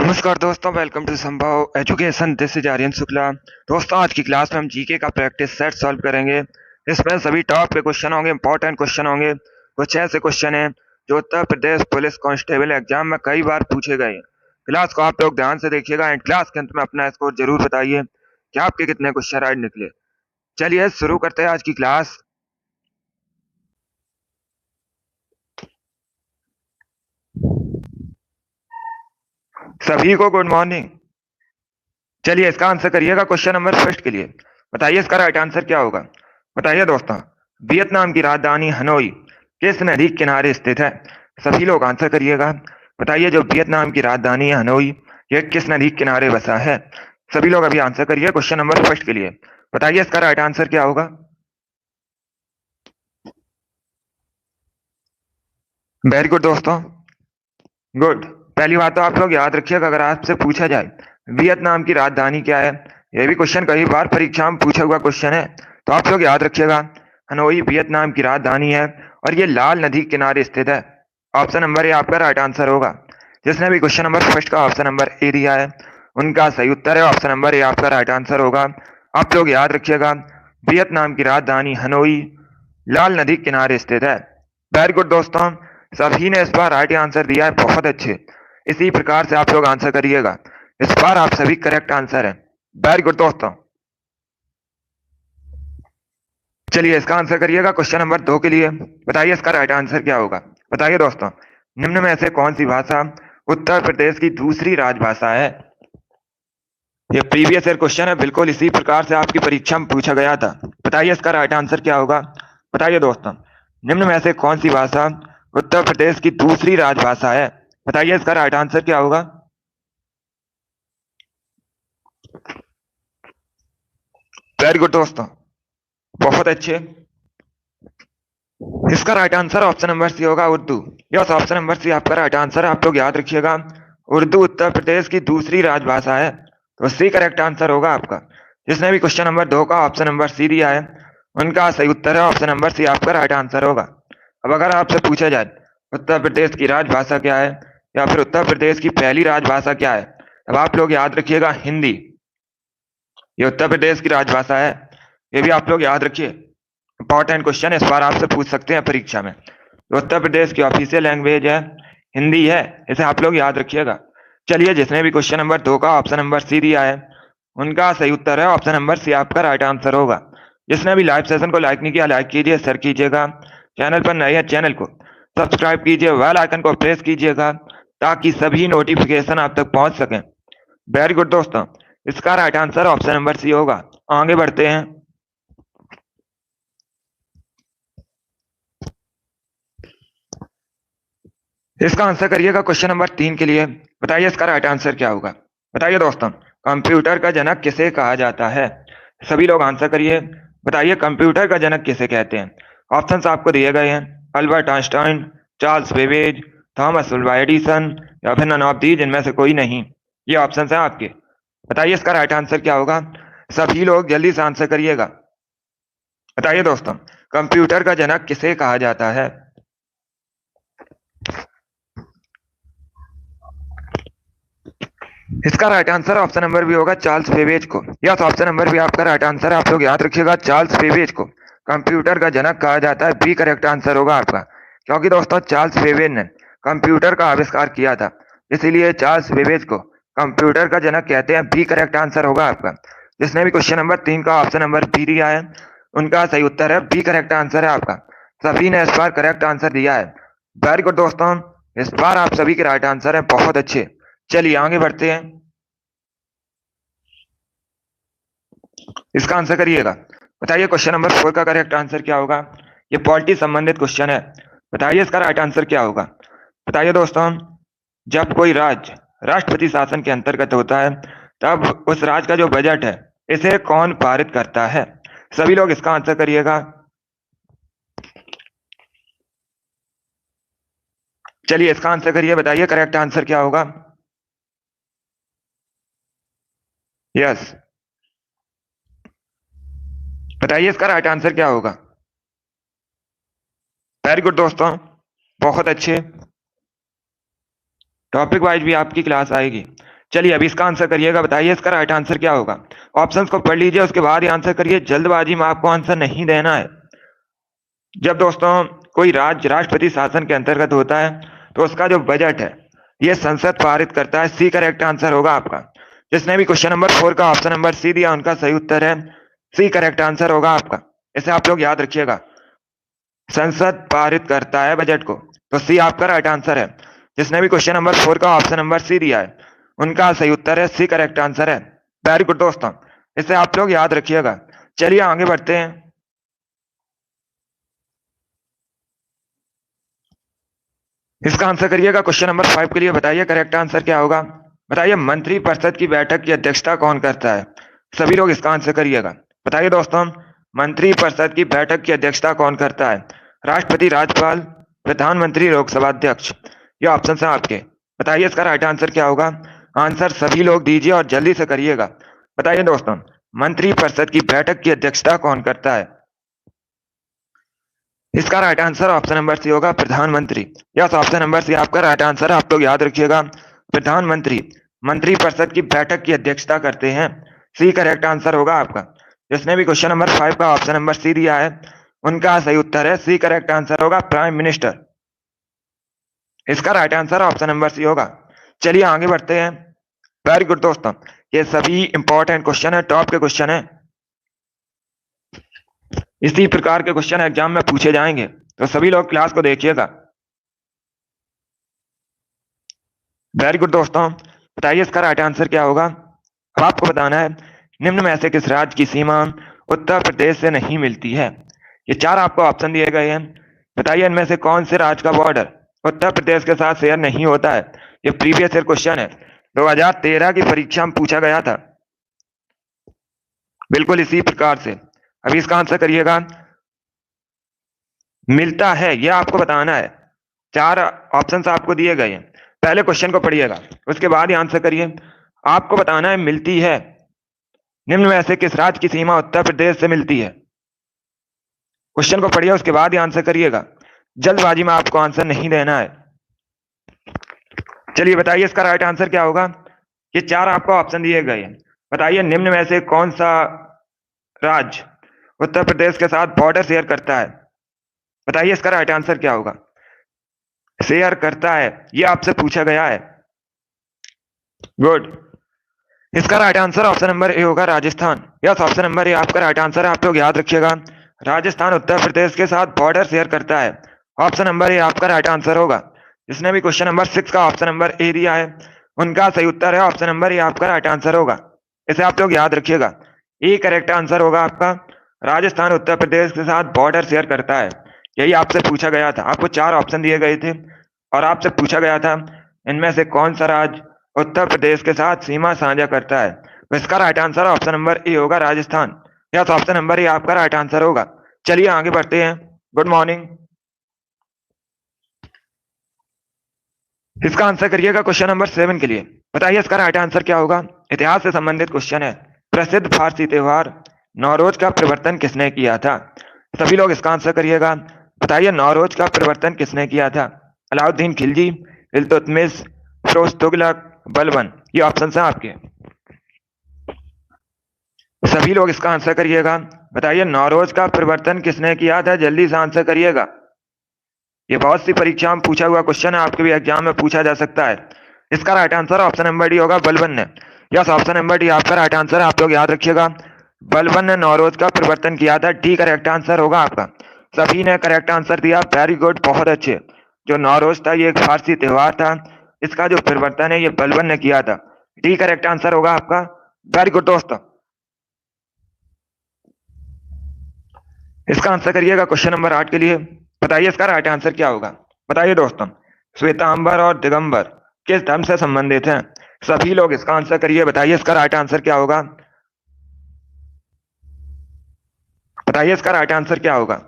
नमस्कार दोस्तों, welcome to Sambhav education. This is Aryan Shukla. दोस्तों, आज की क्लास में हम जीके का प्रैक्टिस सेट सॉल्व करेंगे। इसमें सभी टॉप के क्वेश्चन होंगे, इंपॉर्टेंट क्वेश्चन होंगे। कुछ ऐसे क्वेश्चन हैं जो Uttar Pradesh police constable exam में कई बार पूछे गए हैं। क्लास को आप लोग ध्यान से देखिएगा एंड क्लास के अंत में अपना स्कोर जरूर बताइए कि आपके कितने क्वेश्चन राइट निकले। चलिए शुरू करते हैं आज की क्लास। सभी को गुड मॉर्निंग। चलिए इसका आंसर करिएगा क्वेश्चन नंबर फर्स्ट के लिए। बताइए इसका राइट आंसर क्या होगा। बताइए दोस्तों, वियतनाम की राजधानी हनोई किस नदी के किनारे स्थित है। सभी लोग आंसर करिएगा। बताइए जो वियतनाम की राजधानी है हनोई, यह किस नदी के किनारे बसा है। सभी लोग अभी आंसर करिए क्वेश्चन नंबर फर्स्ट के लिए। बताइए इसका राइट आंसर क्या होगा। वेरी गुड दोस्तों, गुड। पहली बात तो आप लोग याद रखिएगा, अगर आपसे पूछा जाए वियतनाम की राजधानी क्या है, यह भी क्वेश्चन कई बार परीक्षा में पूछा हुआ क्वेश्चन है, तो आप लोग याद रखिएगा हनोई वियतनाम की राजधानी है और ये लाल नदी के किनारे स्थित है। ऑप्शन नंबर ए आपका राइट आंसर होगा। जिसने भी क्वेश्चन नंबर फर्स्ट का ऑप्शन नंबर ए दिया है उनका सही उत्तर है ऑप्शन नंबर ए आपका राइट आंसर होगा। आप लोग याद रखिएगा वियतनाम की राजधानी हनोई लाल नदी के किनारे स्थित है। वेरी गुड दोस्तों, सभी ने इस बार राइट आंसर दिया है, बहुत अच्छे। इसी प्रकार से आप लोग आंसर करिएगा। इस बार आप सभी करेक्ट आंसर है। वेरी गुड दोस्तों। चलिए इसका आंसर करिएगा क्वेश्चन नंबर 2 के लिए। बताइए इसका राइट आंसर क्या होगा। बताइए दोस्तों, निम्न में से कौन सी भाषा उत्तर प्रदेश की दूसरी राजभाषा है। ये प्रीवियस ईयर क्वेश्चन है, बिल्कुल इसी प्रकार से आपकी परीक्षा में पूछा गया था। बताइए इसका राइट आंसर क्या होगा। बताइए दोस्तों, निम्न में से कौन सी भाषा उत्तर प्रदेश की दूसरी राजभाषा है। बताइए इसका राइट आंसर क्या होगा। वेरी गुड दोस्तों, बहुत अच्छे। इसका right answer option number C होगा, Urdu. Yes, option number C आपका राइट आंसर है। आप लोग याद रखिएगा, उर्दू उत्तर प्रदेश की दूसरी राजभाषा है, तो सी करेक्ट आंसर होगा आपका। जिसने भी क्वेश्चन नंबर 2 का ऑप्शन नंबर सी दिया है उनका सही उत्तर है ऑप्शन नंबर सी आपका राइट आंसर होगा। अब अगर आपसे पूछा जाए उत्तर प्रदेश की राजभाषा क्या है या फिर उत्तर प्रदेश की पहली राजभाषा क्या है, तब आप लोग याद रखिएगा हिंदी। ये उत्तर प्रदेश की राजभाषा है, ये भी आप लोग याद रखिए। इंपॉर्टेंट क्वेश्चन इस बार आपसे पूछ सकते हैं परीक्षा में। तो उत्तर प्रदेश की ऑफिशियल लैंग्वेज है हिंदी है, इसे आप लोग याद रखिएगा। चलिए जिसने भी क्वेश्चन नंबर 2 का ऑप्शन नंबर सी दिया है उनका सही उत्तर है ऑप्शन नंबर सी आपका राइट आंसर होगा। जिसने भी लाइव सेशन को लाइक नहीं किया, लाइक कीजिए, शेयर कीजिएगा। चैनल पर नए हैं चैनल को सब्सक्राइब कीजिए, बेल आइकन को प्रेस कीजिएगा ताकि सभी नोटिफिकेशन आप तक पहुंच सकें। वेरी गुड दोस्तों, इसका right answer option number C होगा। आगे बढ़ते हैं। इसका आंसर करिएगा क्वेश्चन नंबर 3 के लिए। बताइए इसका राइट आंसर क्या होगा। बताइए दोस्तों, कंप्यूटर का जनक किसे कहा जाता है। सभी लोग आंसर करिए। बताइए कंप्यूटर का जनक किसे कहते हैं। ऑप्शंस आपको दिए गए हैं, Albert Einstein, Charles Babbage, Thomas Alva Edison या फिर नन ऑफ दीज, इनमें से कोई नहीं। ये ऑप्शंस हैं आपके। बताइए इसका राइट आंसर क्या होगा। सभी लोग जल्दी से आंसर करिएगा। बताइए दोस्तों, कंप्यूटर का जनक किसे कहा जाता है। इसका right answer option number B होगा चार्ल्स बेबेज को। यस, ऑप्शन नंबर भी आपका राइट आंसर है। आप लोग याद रखिएगा, चार्ल्स बेबेज को कंप्यूटर का जनक कहा जाता है। बी करेक्ट आंसर होगा आपका, क्योंकि दोस्तों चार्ल्स बेबेज ने कंप्यूटर का आविष्कार किया था, इसीलिए चार्ल्स बेबेज को कंप्यूटर का जनक कहते हैं। बी करेक्ट आंसर होगा आपका। जिसने भी क्वेश्चन नंबर 3 का ऑप्शन नंबर बी दिया है उनका सही उत्तर है बी करेक्ट आंसर है आपका। सभी ने इस बार करेक्ट आंसर दिया है। वेरी गुड दोस्तों, इस बार आप सभी के राइट आंसर है, बहुत अच्छे। चलिए आगे बढ़ते हैं। इसका आंसर करिएगा। बताइए क्वेश्चन नंबर 4 का करेक्ट आंसर क्या होगा। ये पॉलिटी संबंधित क्वेश्चन है। बताइए इसका राइट आंसर क्या होगा। बताइए दोस्तों, जब कोई राज्य राष्ट्रपति शासन के अंतर्गत होता है तब उस राज्य का जो बजट है इसे कौन पारित करता है। सभी लोग इसका आंसर करिएगा। चलिए इसका आंसर करिए। बताइए करेक्ट आंसर क्या होगा। यस, बताइए इसका राइट आंसर क्या होगा। वेरी गुड दोस्तों, बहुत अच्छे। टॉपिक वाइज भी आपकी क्लास आएगी। चलिए अभी इसका आंसर करिएगा, बताइए इसका राइट आंसर क्या होगा। ऑप्शंस को पढ़ लीजिए, उसके बाद ही आंसर करिए, जल्दबाजी में आपको आंसर नहीं देना है। जब दोस्तों कोई राज्य राष्ट्रपति शासन के अंतर्गत होता है तो उसका जो बजट है ये संसद पारित करता है। सी करेक्ट आंसर होगा आपका। जिसने भी क्वेश्चन नंबर 4 का ऑप्शन नंबर सी दिया उनका सही उत्तर है सी करेक्ट आंसर होगा आपका। इसे आप लोग याद रखिएगा, संसद पारित करता है बजट को, तो सी आपका राइट आंसर है। जिसने भी क्वेश्चन नंबर 4 का ऑप्शन नंबर सी दिया है उनका सही उत्तर है सी करेक्ट आंसर है। वेरी गुड दोस्तों, इसे आप लोग याद रखिएगा। चलिए आगे बढ़ते हैं। इसका आंसर करिएगा क्वेश्चन नंबर 5 के लिए, बताइए करेक्ट आंसर क्या होगा। बताइए मंत्रिपरिषद की बैठक की अध्यक्षता कौन करता है। सभी लोग इसका आंसर करिएगा। बताइए दोस्तों मंत्रिपरिषद की बैठक की अध्यक्षता कौन करता है। राष्ट्रपति, राज्यपाल, प्रधानमंत्री, लोकसभा अध्यक्ष। ये ऑप्शन है आपके। बताइए इसका राइट आंसर क्या होगा। आंसर सभी लोग दीजिए और जल्दी से करिएगा। बताइए दोस्तों मंत्रिपरिषद की बैठक की अध्यक्षता कौन करता है। इसका right answer option number C होगा, प्रधानमंत्री। यस, ऑप्शन नंबर सी आपका राइट आंसर है। आप लोग याद रखिएगा, प्रधानमंत्री मंत्रिपरिषद की बैठक की अध्यक्षता करते हैं। सी करेक्ट आंसर होगा आपका। जिसने भी क्वेश्चन नंबर 5 का ऑप्शन नंबर सी दिया है उनका सही उत्तर है सी करेक्ट आंसर होगा, प्राइम मिनिस्टर। इसका right answer option number C होगा। चलिए आगे बढ़ते हैं। वेरी गुड दोस्तों, ये सभी इंपॉर्टेंट क्वेश्चन है, टॉप के क्वेश्चन है। इसी प्रकार के क्वेश्चन एग्जाम में पूछे जाएंगे, तो सभी लोग क्लास को देखिएगा। वेरी गुड दोस्तों, बताइए इसका राइट आंसर क्या होगा। अब आपको बताना है निम्न में से किस राज्य की सीमा उत्तर प्रदेश से नहीं मिलती है। ये 4 आपको ऑप्शन दिए गए हैं। बताइए इनमें से कौन से राज्य का बॉर्डर उत्तर प्रदेश के साथ शेयर नहीं होता है। ये प्रीवियस ईयर क्वेश्चन है, 2013 की परीक्षा में पूछा गया था, बिल्कुल इसी प्रकार से। अभी इसका आंसर करिएगा। मिलता है यह आपको बताना है। 4 ऑप्शंस आपको दिए गए हैं, पहले क्वेश्चन को पढ़िएगा उसके बाद ही आंसर करिए। आपको बताना है मिलती है निम्न में से किस राज्य की सीमा उत्तर प्रदेश से मिलती है। क्वेश्चन को पढ़िए उसके बाद ही आंसर करिएगा, जल्दबाजी में आपको आंसर नहीं देना है। चलिए बताइए इसका राइट आंसर क्या होगा। ये 4 आपको ऑप्शन दिए गए हैं। बताइए निम्न में से कौन सा राज्य उत्तर प्रदेश के साथ बॉर्डर शेयर करता है। बताइए इसका राइट आंसर क्या होगा। शेयर करता है ये आपसे पूछा गया है। गुड, इसका right answer option number A होगा, Rajasthan. Yes, option number A आपका राइट आंसर है। आप लोग याद रखिएगा, राजस्थान उत्तर प्रदेश के साथ बॉर्डर शेयर करता है। ऑप्शन नंबर ए आपका राइट आंसर होगा। जिसने भी क्वेश्चन नंबर 6 का ऑप्शन नंबर ए दिया है उनका सही उत्तर है ऑप्शन नंबर ए आपका राइट आंसर होगा। इसे आप लोग याद रखिएगा, ए करेक्ट आंसर होगा आपका। राजस्थान उत्तर प्रदेश के साथ बॉर्डर शेयर करता है, यही आपसे पूछा गया था। आपको 4 ऑप्शन दिए गए थे और आपसे पूछा गया था इनमें से कौन सा राज्य उत्तर प्रदेश के साथ सीमा साझा करता है। तो इसका right answer option number A होगा, Rajasthan. Yes, option number A आपका राइट आंसर होगा। चलिए आगे बढ़ते हैं। Good morning. इसका आंसर करिएगा क्वेश्चन नंबर 7 के लिए। बताइए इसका राइट आंसर क्या होगा। इतिहास से संबंधित क्वेश्चन है। प्रसिद्ध फारसी त्योहार नौरोज का प्रवर्तन किसने किया था। सभी लोग इसका आंसर करिएगा। बताइए नौरोज का प्रवर्तन किसने किया था। अलाउद्दीन खिलजी, इल्तुतमिश, फिरोज तुगलक, बलबन। ये ऑप्शन है आपके। सभी लोग इसका आंसर करिएगा। बताइए नौरोज का प्रवर्तन किसने किया था, जल्दी से आंसर करिएगा। ये बहुत सी परीक्षा में पूछा हुआ क्वेश्चन है, आपके भी एग्जाम में पूछा जा सकता है। इसका right answer option number D होगा, बलबन ने। यस, ऑप्शन नंबर डी आपका राइट आंसर है। आप लोग याद रखिएगा, बलबन ने नौरोज का प्रवर्तन किया था। डी करेक्ट आंसर होगा आपका। सभी ने करेक्ट आंसर दिया, वेरी गुड, बहुत अच्छे। जो नौरोज था ये एक फारसी त्योहार था, इसका जो प्रवर्तन है ये बलबन ने किया था। डी करेक्ट आंसर होगा आपका। वेरी गुड दोस्तों, इसका आंसर करिएगा क्वेश्चन नंबर 8 के लिए। बताइए इसका राइट आंसर क्या होगा। बताइए दोस्तों श्वेतांबर और दिगंबर किस धर्म से संबंधित हैं। सभी लोग इसका आंसर करिए। बताइए इसका राइट आंसर क्या होगा। बताइए इसका राइट आंसर क्या होगा।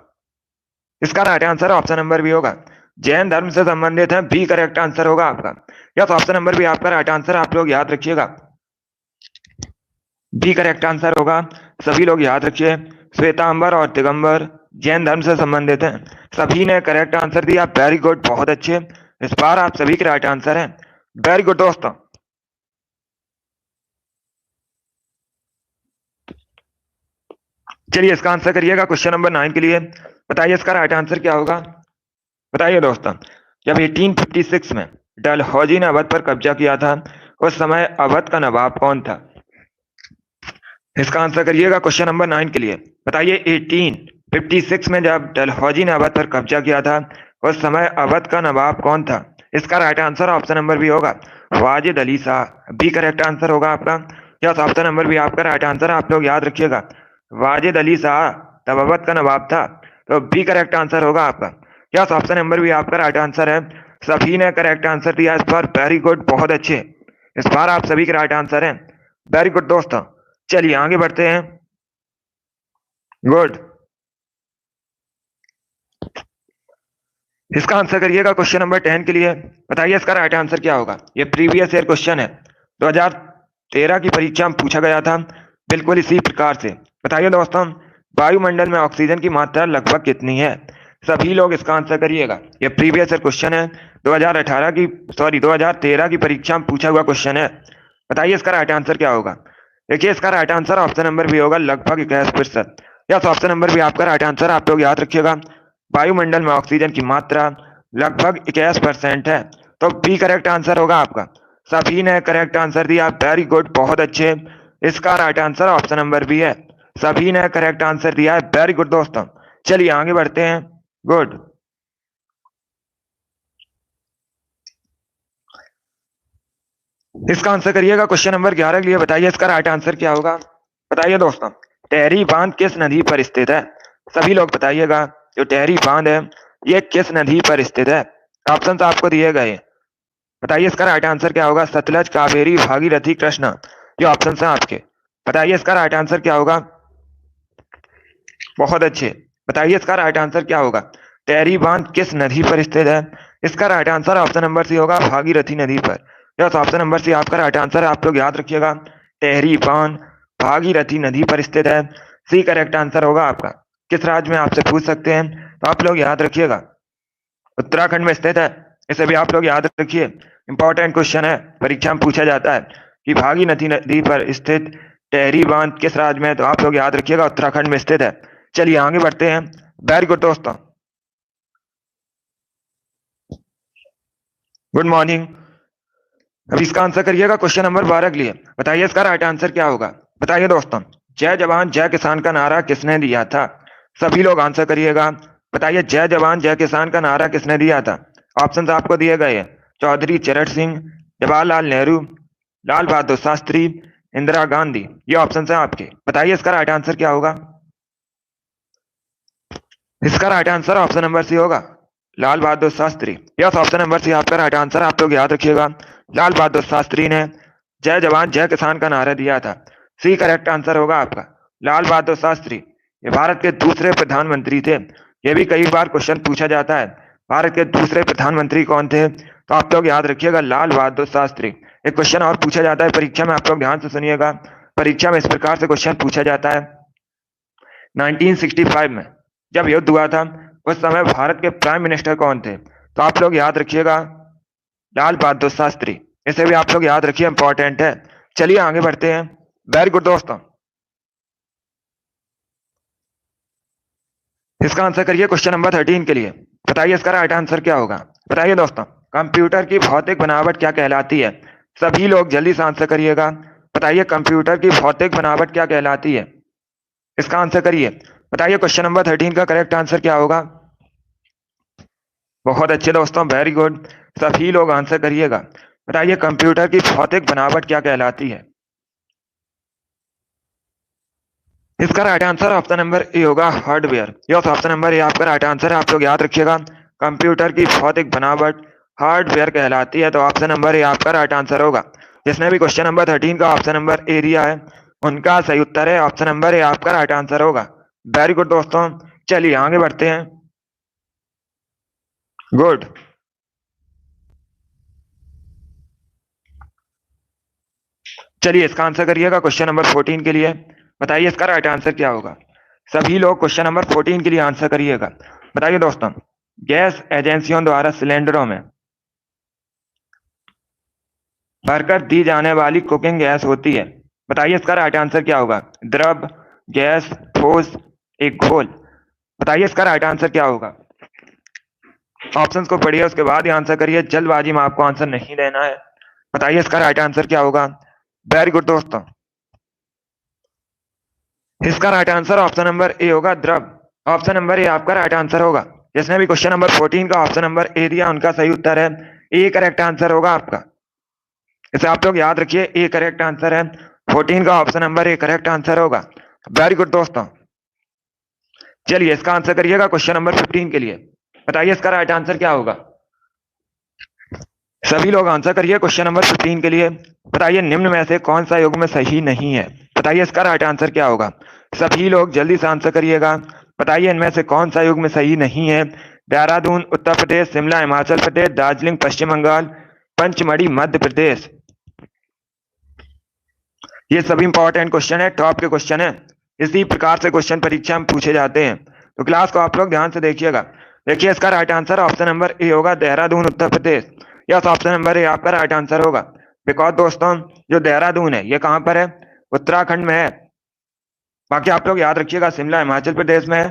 इसका right answer option number B होगा, जैन धर्म से संबंधित है। बी करेक्ट आंसर होगा आपका। यस, ऑप्शन नंबर बी आपका राइट आंसर। आप लोग याद रखिएगा, बी करेक्ट आंसर होगा। सभी लोग याद रखिए, श्वेतांबर और दिगंबर जैन धर्म से संबंधित हैं। सभी ने करेक्ट आंसर दिया, वेरी गुड, बहुत अच्छे। इस बार आप सभी के राइट आंसर हैं। वेरी गुड दोस्तों, चलिए इसका आंसर करिएगा क्वेश्चन नंबर 9 के लिए। बताइए इसका राइट आंसर क्या होगा। बताइए दोस्तों, जब 1856 में डलहौजी ने अवध पर कब्जा किया था, उस समय अवध का नवाब कौन था। इसका आंसर करिएगा क्वेश्चन नंबर 9 के लिए। बताइए 1856 में जब डलहौजी ने अवध पर कब्जा किया था, उस समय अवध का नवाब कौन था। इसका right answer option number B होगा, Wajid Ali Shah. B correct answer होगा आपका। यस, ऑप्शन नंबर बी आपका राइट आंसर है, आप लोग याद रखिएगा। वाजिद अली शाह तब अवध का नवाब था, तो बी करेक्ट आंसर होगा आपका। यस, ऑप्शन नंबर बी आपका राइट आंसर है। सभी ने करेक्ट आंसर दिया इस बार, वेरी गुड, बहुत अच्छे। इस बार आप सभी के राइट आंसर हैं, वेरी गुड दोस्तों। चलिए आगे बढ़ते हैं। गुड। इसका आंसर करिएगा क्वेश्चन नंबर 10 के लिए। बताइए इसका राइट आंसर क्या होगा। ये प्रीवियस ईयर क्वेश्चन है, 2013 की परीक्षा में पूछा गया था, बिल्कुल इसी प्रकार से। बताइए दोस्तों, वायुमंडल में ऑक्सीजन की मात्रा लगभग कितनी है। सभी लोग इसका आंसर करिएगा। ये प्रीवियस ईयर क्वेश्चन है, 2013 की परीक्षा में पूछा हुआ क्वेश्चन है। बताइए इसका राइट आंसर क्या होगा। देखिए इसका right answer option number B होगा, लगभग 21%। यस, ऑप्शन नंबर बी आपका राइट आंसर, आप लोग याद रखिएगा। वायुमंडल में ऑक्सीजन की मात्रा लगभग 21% है, तो बी करेक्ट आंसर होगा आपका। सभी ने करेक्ट आंसर दिया, वेरी गुड, बहुत अच्छे। इसका right answer option number B है। सभी ने करेक्ट आंसर दिया है, वेरी गुड दोस्तों। चलिए आगे बढ़ते हैं। गुड। इसका आंसर करिएगा क्वेश्चन नंबर 11 के लिए। बताइए इसका राइट आंसर क्या होगा। बताइए दोस्तों, टेहरी बांध किस नदी पर स्थित है। सभी लोग बताइएगा, जो टेहरी बांध है ये किस नदी पर स्थित है। ऑप्शन आपको दिए गए। बताइए इसका राइट आंसर क्या होगा। सतलज, कावेरी, भागीरथी, कृष्णा। ये ऑप्शन है आपके। बताइए इसका राइट आंसर क्या होगा। बहुत अच्छे। बताइए इसका राइट आंसर क्या होगा। टेहरी बांध किस नदी पर स्थित है। इसका right answer option number C होगा, भागीरथी नदी पर। यस, ऑप्शन नंबर सी आपका राइट आंसर है, आप लोग याद रखिएगा। टेहरी बांध भागीरथी नदी पर स्थित है, सी करेक्ट आंसर होगा आपका। किस राज्य में आपसे पूछ सकते हैं, तो आप लोग याद रखिएगा उत्तराखंड में स्थित है। इसे भी आप लोग याद रखिए, इंपॉर्टेंट क्वेश्चन है, परीक्षा में पूछा जाता है कि भागीरथी नदी पर स्थित टेहरी बांध किस राज्य में है, तो आप लोग याद रखिएगा उत्तराखंड में स्थित है। चलिए आगे बढ़ते हैं। वेरी गुड दोस्तों, गुड मॉर्निंग। अब इसका आंसर करिएगा क्वेश्चन नंबर 12 के लिए। बताइए इसका राइट आंसर क्या होगा। बताइए दोस्तों, जय जवान जय किसान का नारा किसने दिया था। सभी लोग आंसर करिएगा। बताइए जय जवान जय किसान का नारा किसने दिया था। ऑप्शन आपको दिए गए हैं, चौधरी चरण सिंह, जवाहरलाल नेहरू, लाल बहादुर शास्त्री, इंदिरा गांधी। ये ऑप्शन है आपके। बताइए इसका राइट आंसर क्या होगा। इसका right answer option number C होगा, Lal Bahadur Shastri. Yes, option number C आपका राइट आंसर, आप लोग याद रखिएगा। लाल बहादुर शास्त्री ने जय जवान जय किसान का नारा दिया था, सी करेक्ट आंसर होगा आपका। लाल बहादुर शास्त्री ये भारत के दूसरे प्रधानमंत्री थे। ये भी कई बार क्वेश्चन पूछा जाता है, भारत के दूसरे प्रधानमंत्री कौन थे, तो आप लोग याद रखिएगा लाल बहादुर शास्त्री। एक क्वेश्चन और पूछा जाता है परीक्षा में, आप लोग ध्यान से सुनिएगा। परीक्षा में इस प्रकार से क्वेश्चन पूछा जाता है, 1965 में जब युद्ध हुआ था, उस समय भारत के प्राइम मिनिस्टर कौन थे, तो आप लोग याद रखिएगा लाल बहादुर शास्त्री। इसे भी आप लोग याद रखिए, इंपॉर्टेंट है। चलिए आगे बढ़ते हैं। वेरी गुड दोस्तों, इसका आंसर करिए क्वेश्चन नंबर 13 के लिए। बताइए इसका राइट आंसर क्या होगा। बताइए दोस्तों, कंप्यूटर की भौतिक बनावट क्या कहलाती है। सभी लोग जल्दी से आंसर करिएगा। बताइए कंप्यूटर की भौतिक बनावट क्या कहलाती है। इसका आंसर करिए। बताइए क्वेश्चन नंबर 13 का करेक्ट आंसर क्या होगा। बहुत अच्छे दोस्तों, वेरी गुड, सभी लोग आंसर करिएगा। बताइए कंप्यूटर की भौतिक बनावट क्या कहलाती है। इसका right answer option number A होगा, hardware. Yes, option number A आपका राइट आंसर है, आप लोग याद रखिएगा। कंप्यूटर की भौतिक बनावट हार्डवेयर कहलाती है, तो ऑप्शन नंबर ए आपका राइट आंसर होगा। जिसने भी क्वेश्चन नंबर 13 का ऑप्शन नंबर ए दिया है, उनका सही उत्तर है ऑप्शन नंबर ए आपका राइट आंसर होगा। वेरी गुड दोस्तों, चलिए आगे बढ़ते हैं। गुड। चलिए इसका आंसर करिएगा क्वेश्चन नंबर 14 के लिए। बताइए इसका राइट आंसर क्या होगा। सभी लोग क्वेश्चन नंबर 14 के लिए आंसर करिएगा। बताइए दोस्तों, गैस एजेंसियों द्वारा सिलेंडरों में भरकर दी जाने वाली कुकिंग गैस होती है। बताइए इसका राइट आंसर क्या होगा। द्रव, गैस, ठोस, एक घोल। बताइए इसका राइट आंसर क्या होगा। ऑप्शंस को पढ़िए, उसके बाद ही आंसर करिए, जल्दबाजी में आपको आंसर नहीं देना है। बताइए इसका राइट आंसर क्या होगा। वेरी गुड दोस्तों, इसका right answer option number A होगा, द्रव। ऑप्शन नंबर ए आपका राइट आंसर होगा। जिसने भी क्वेश्चन नंबर 14 का ऑप्शन नंबर ए दिया उनका सही उत्तर है ए, करेक्ट आंसर होगा आपका। इसे आप लोग याद रखिए, ए करेक्ट आंसर है। 14 का option number A correct answer होगा। वेरी गुड दोस्तों, चलिए इसका आंसर करिएगा क्वेश्चन नंबर 15 के लिए। बताइए इसका राइट आंसर क्या होगा। सभी लोग आंसर करिए क्वेश्चन नंबर 15 के लिए। बताइए निम्न में से कौन सा युग्म सही नहीं है। बताइए इसका राइट आंसर क्या होगा। सभी लोग जल्दी से आंसर करिएगा। बताइए इनमें से कौन सा युग्म सही नहीं है। देहरादून उत्तर प्रदेश, शिमला हिमाचल प्रदेश, दार्जिलिंग पश्चिम बंगाल, पंचमढ़ी मध्य प्रदेश। ये सभी इंपॉर्टेंट क्वेश्चन है, टॉप के क्वेश्चन है। इसी प्रकार से क्वेश्चन परीक्षा में पूछे जाते हैं, तो क्लास को आप लोग ध्यान से देखिएगा। देखिए इसका right answer option number A होगा, देहरादून उत्तर Pradesh. Yes, option number A आपका राइट आंसर होगा। बिकॉज दोस्तों जो देहरादून है ये कहाँ पर है, उत्तराखंड में है। बाकी आप लोग याद रखिएगा, शिमला हिमाचल प्रदेश में है,